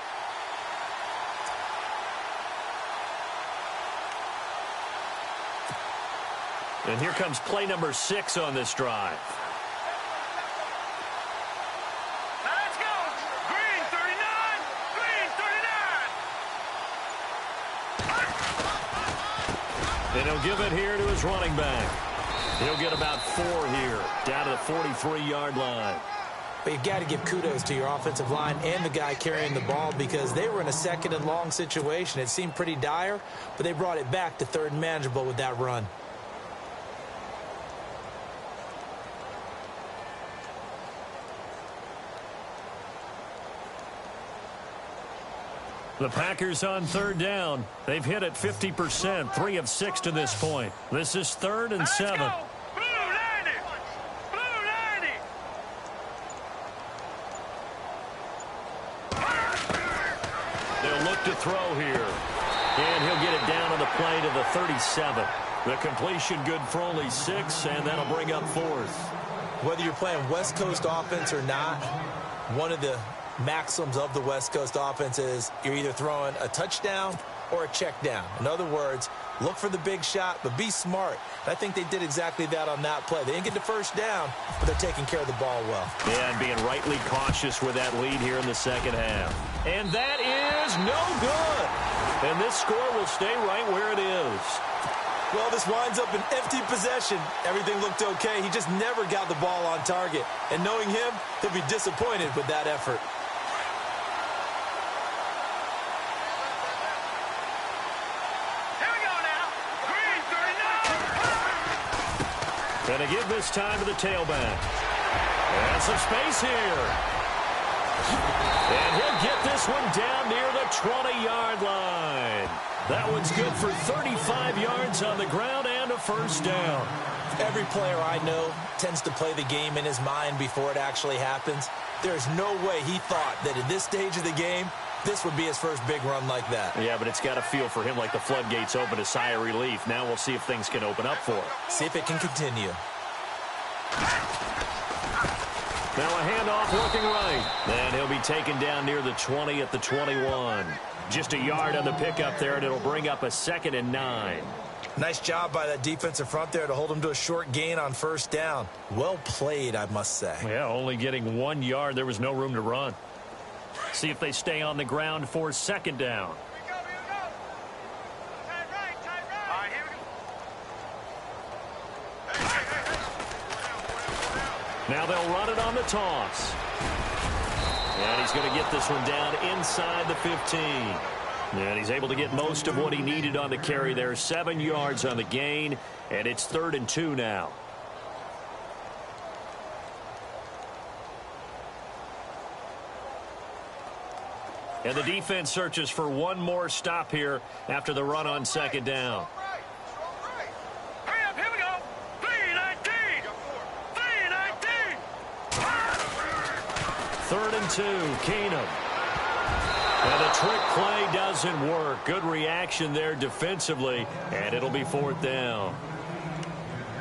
And here comes play number 6 on this drive. Now let's go. Green 39. Green 39. And he'll give it here to his running back. He'll get about 4 here, down to the 43-yard line. But you've got to give kudos to your offensive line and the guy carrying the ball because they were in a second and long situation. It seemed pretty dire, but they brought it back to 3rd and manageable with that run. The Packers on third down. They've hit it 50%, 3 of 6 to this point. This is 3rd and 7. They'll look to throw here. And he'll get it down on the play to the 37. The completion good for only 6, and that'll bring up 4th. Whether you're playing West Coast offense or not, one of the maxims of the West Coast offense is you're either throwing a touchdown or a check down. In other words, look for the big shot, but be smart. I think they did exactly that on that play. They didn't get the first down, but they're taking care of the ball well. Yeah, and being rightly cautious with that lead here in the second half. And that is no good. And this score will stay right where it is. Well, this winds up an empty possession. Everything looked okay. He just never got the ball on target. And knowing him, he'll be disappointed with that effort. Going to give this time to the tailback. And some space here. And he'll get this one down near the 20-yard line. That one's good for 35 yards on the ground and a first down. Every player I know tends to play the game in his mind before it actually happens. There's no way he thought that at this stage of the game, this would be his first big run like that. Yeah, but it's got to feel for him like the floodgates open, a sigh of relief. Now we'll see if things can open up for him. See if it can continue. Now a handoff looking right. And he'll be taken down near the 20 at the 21. Just a yard on the pickup there, and it'll bring up a 2nd and 9. Nice job by that defensive front there to hold him to a short gain on first down. Well played, I must say. Yeah, only getting 1 yard. There was no room to run. See if they stay on the ground for 2nd down. Now they'll run it on the toss. And he's going to get this one down inside the 15. And he's able to get most of what he needed on the carry there. 7 yards on the gain, and it's 3rd and 2 now. And the defense searches for one more stop here after the run on 2nd down. Hurry up, here we go. 3-19. 3rd and 2, Keenum. And the trick play doesn't work. Good reaction there defensively, and it'll be 4th down.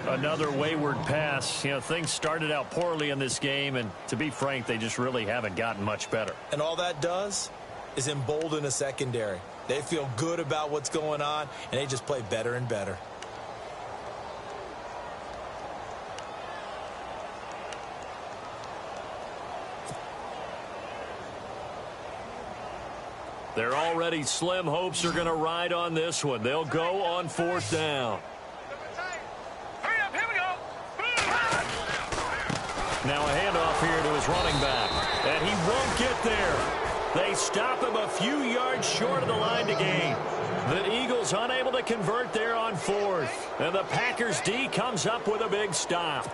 Another wayward pass. You know, things started out poorly in this game, and to be frank, they just really haven't gotten much better. And all that does is embolden a secondary. They feel good about what's going on, and they just play better and better. They're already slim hopes are going to ride on this one. They'll go on 4th down. Hurry up, here we go. Now a handoff here to his running back. And he won't get there. They stop him a few yards short of the line to gain. The Eagles unable to convert there on 4th. And the Packers D comes up with a big stop.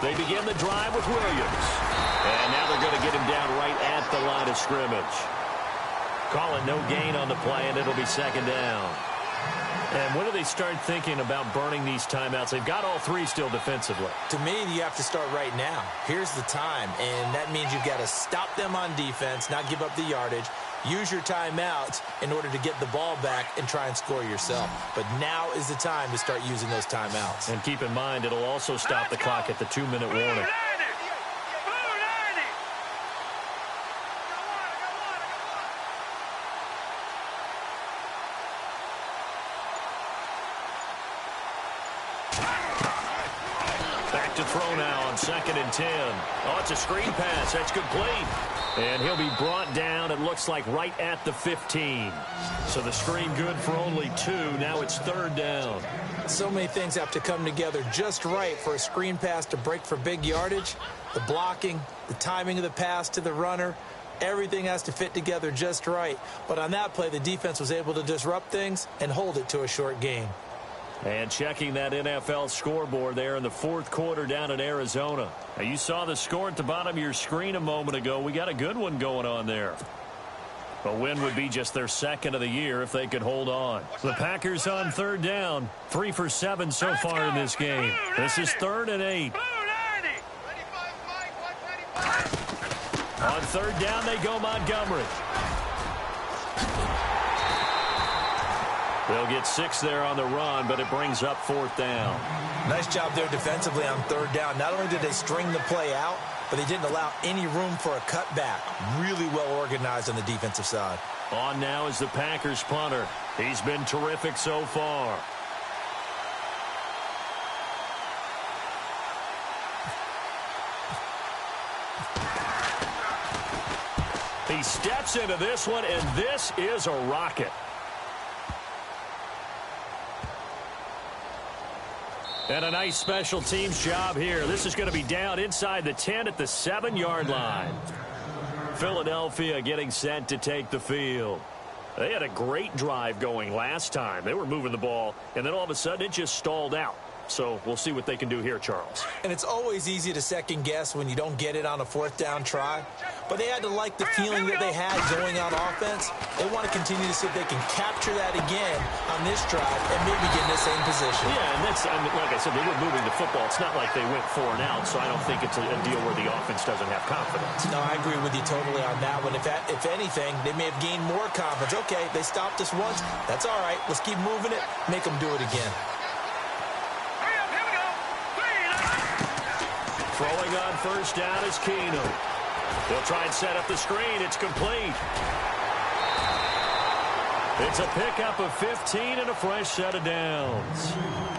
They begin the drive with Williams. And now they're going to get him down right at the line of scrimmage. Call it no gain on the play, and it'll be 2nd down. And when do they start thinking about burning these timeouts? They've got all 3 still defensively. To me, you have to start right now. Here's the time, and that means you've got to stop them on defense, not give up the yardage, use your timeouts in order to get the ball back and try and score yourself. But now is the time to start using those timeouts. And keep in mind, it'll also stop the clock at the 2-minute warning. Back to throw now on 2nd and 10. Oh, it's a screen pass. That's complete. And he'll be brought down, it looks like, right at the 15. So the screen good for only 2. Now it's 3rd down. So many things have to come together just right for a screen pass to break for big yardage. The blocking, the timing of the pass to the runner, Everything has to fit together just right. But on that play, the defense was able to disrupt things and hold it to a short game. And checking that NFL scoreboard there in the fourth quarter down in Arizona. Now, you saw the score at the bottom of your screen a moment ago. We got a good one going on there. A win would be just their second of the year if they could hold on. The Packers on third down. 3 for 7 so far in this game. This is 3rd and 8. On third down, they go Montgomery. They'll get 6 there on the run, but it brings up 4th down. Nice job there defensively on third down. Not only did they string the play out, but they didn't allow any room for a cutback. Really well organized on the defensive side. On now is the Packers punter. He's been terrific so far. He steps into this one, and this is a rocket. And a nice special teams job here. This is going to be down inside the 10 at the 7-yard line. Philadelphia getting set to take the field. They had a great drive going last time. They were moving the ball, and then all of a sudden it just stalled out. So we'll see what they can do here, Charles. And it's always easy to second guess when you don't get it on a 4th down try. But they had to like the feeling that they had going on offense. They want to continue to see if they can capture that again on this drive and maybe get in the same position. Yeah, and that's, I mean, like I said, they were moving the football. It's not like they went 4 and out, so I don't think it's a deal where the offense doesn't have confidence. No, I agree with you totally on that one. If anything, they may have gained more confidence. Okay, they stopped us once. That's all right. Let's keep moving it. Make them do it again. Throwing on first down is Keenum. They'll try and set up the screen. It's complete. It's a pickup of 15 and a fresh set of downs.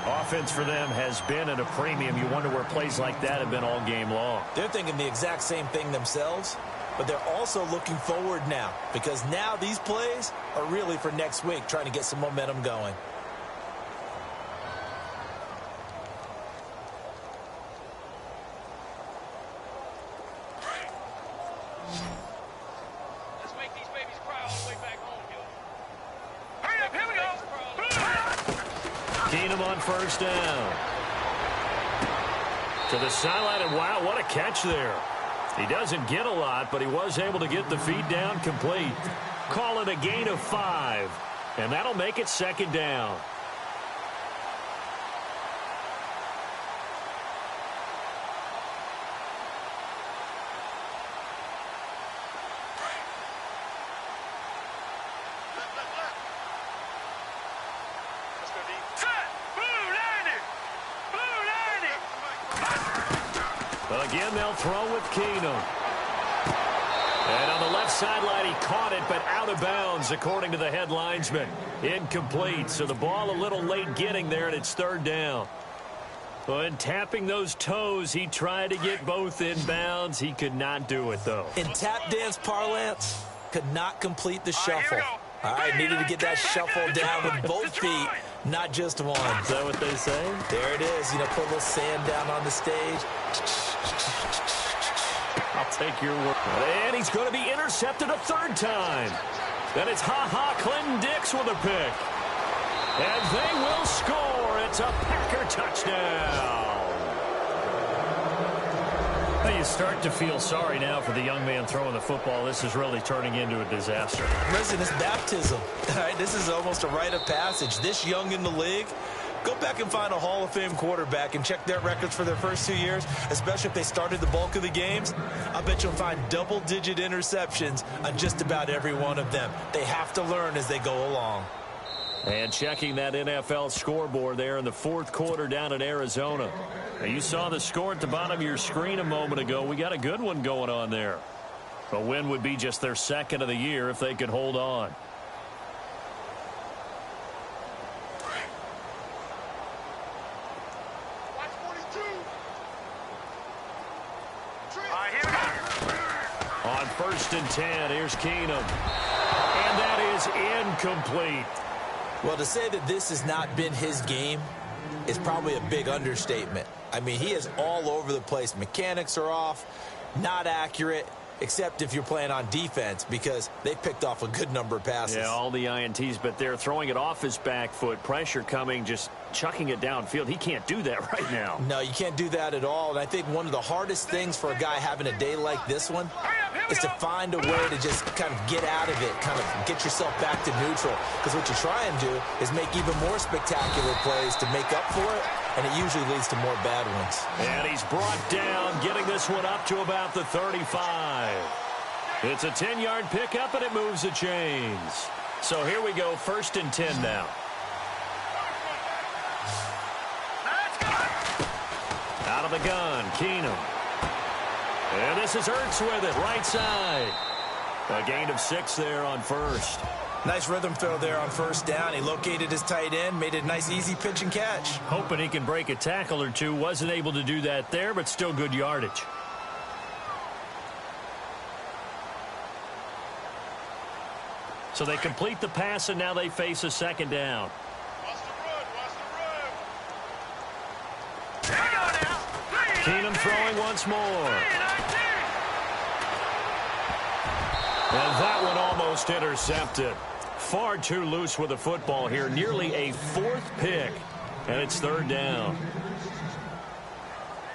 Offense for them has been at a premium. You wonder where plays like that have been all game long. They're thinking the exact same thing themselves, but they're also looking forward now because now these plays are really for next week, trying to get some momentum going. Keenum on first down. To the sideline, and wow, what a catch there. He doesn't get a lot, but he was able to get the feet down complete. Call it a gain of 5, and that'll make it 2nd down. Again, they'll throw with Keenum. And on the left sideline, he caught it, but out of bounds, according to the head linesman. Incomplete, so the ball a little late getting there, and it's 3rd down. And tapping those toes, he tried to get both in bounds. He could not do it, though. In tap dance parlance, could not complete the shuffle. All right, needed to get that shuffle down with both feet, not just one. Is that what they say? There it is. You know, put a little sand down on the stage. I'll take your word. And he's going to be intercepted a 3rd time. Then it's Clinton Dix with a pick. And they will score. It's a Packer touchdown. Well, you start to feel sorry now for the young man throwing the football. This is really turning into a disaster. Listen, it's baptism. All right, this is almost a rite of passage. This young in the league, go back and find a Hall of Fame quarterback and check their records for their first 2 years, especially if they started the bulk of the games. I bet you'll find double-digit interceptions on just about every one of them. They have to learn as they go along. And checking that NFL scoreboard there in the fourth quarter down in Arizona. Now, you saw the score at the bottom of your screen a moment ago. We got a good one going on there. A win would be just their 2nd of the year if they could hold on. On 1st and 10, here's Keenum. And that is incomplete. Well, to say that this has not been his game is probably a big understatement. I mean, he is all over the place. Mechanics are off, not accurate. except if you're playing on defense, because they picked off a good number of passes. Yeah, all the INTs, but they're throwing it off his back foot. Pressure coming, just chucking it downfield. He can't do that right now. No, you can't do that at all. And I think one of the hardest things for a guy having a day like this one is to find a way to just kind of get out of it, kind of get yourself back to neutral. Because what you try and do is make even more spectacular plays to make up for it, and it usually leads to more bad ones. And he's brought down, getting this one up to about the 35. It's a 10-yard pickup, and it moves the chains. So here we go, 1st and 10 now. Out of the gun, Keenum. And this is Ertz with it, right side. A gain of 6 there on 1st. Nice rhythm throw there on 1st down. He located his tight end, made it a nice, easy pitch and catch. Hoping he can break a tackle or two. Wasn't able to do that there, but still good yardage. So they complete the pass, and now they face a 2nd down. Keenum throwing once more. And that one almost intercepted. Far too loose with the football here. Nearly a 4th pick. And it's 3rd down.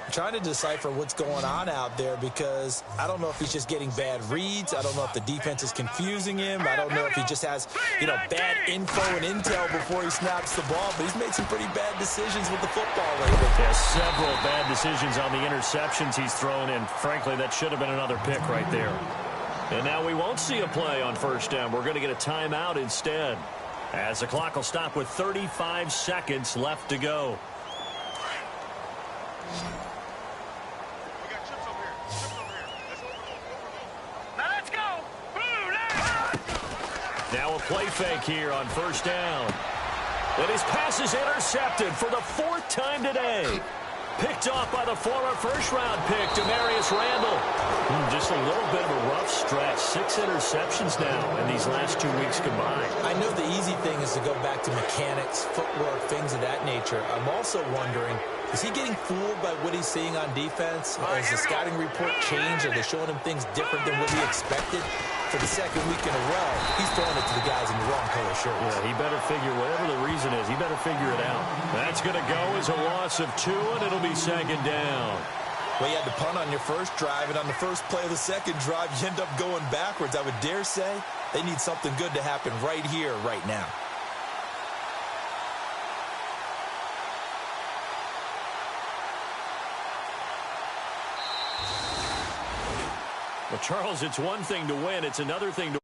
I'm trying to decipher what's going on out there, because I don't know if he's just getting bad reads. I don't know if the defense is confusing him. I don't know if he just has, bad info and intel before he snaps the ball. But he's made some pretty bad decisions with the football lately. Yeah, several bad decisions on the interceptions he's thrown in. Frankly, that should have been another pick right there. And now we won't see a play on 1st down. We're going to get a timeout instead, as the clock will stop with 35 seconds left to go. Now a play fake here on 1st down. And his pass is intercepted for the 4th time today. Picked off by the former 1st-round pick, Demarius Randall. Just a little bit of a rough stretch. 6 interceptions now in these last 2 weeks combined. I know the easy thing is to go back to mechanics, footwork, things of that nature. I'm also wondering, is he getting fooled by what he's seeing on defense? Has the scouting report changed? Are they showing him things different than what he expected? For the 2nd week in a row, he's throwing it to the guys in the wrong color shirts. Yeah, he better figure, whatever the reason is, he better figure it out. That's going to go as a loss of 2, and it'll be 2nd down. Well, you had to punt on your 1st drive, and on the 1st play of the 2nd drive, you end up going backwards. I would dare say they need something good to happen right here, right now. Well, Charles, it's one thing to win. It's another thing to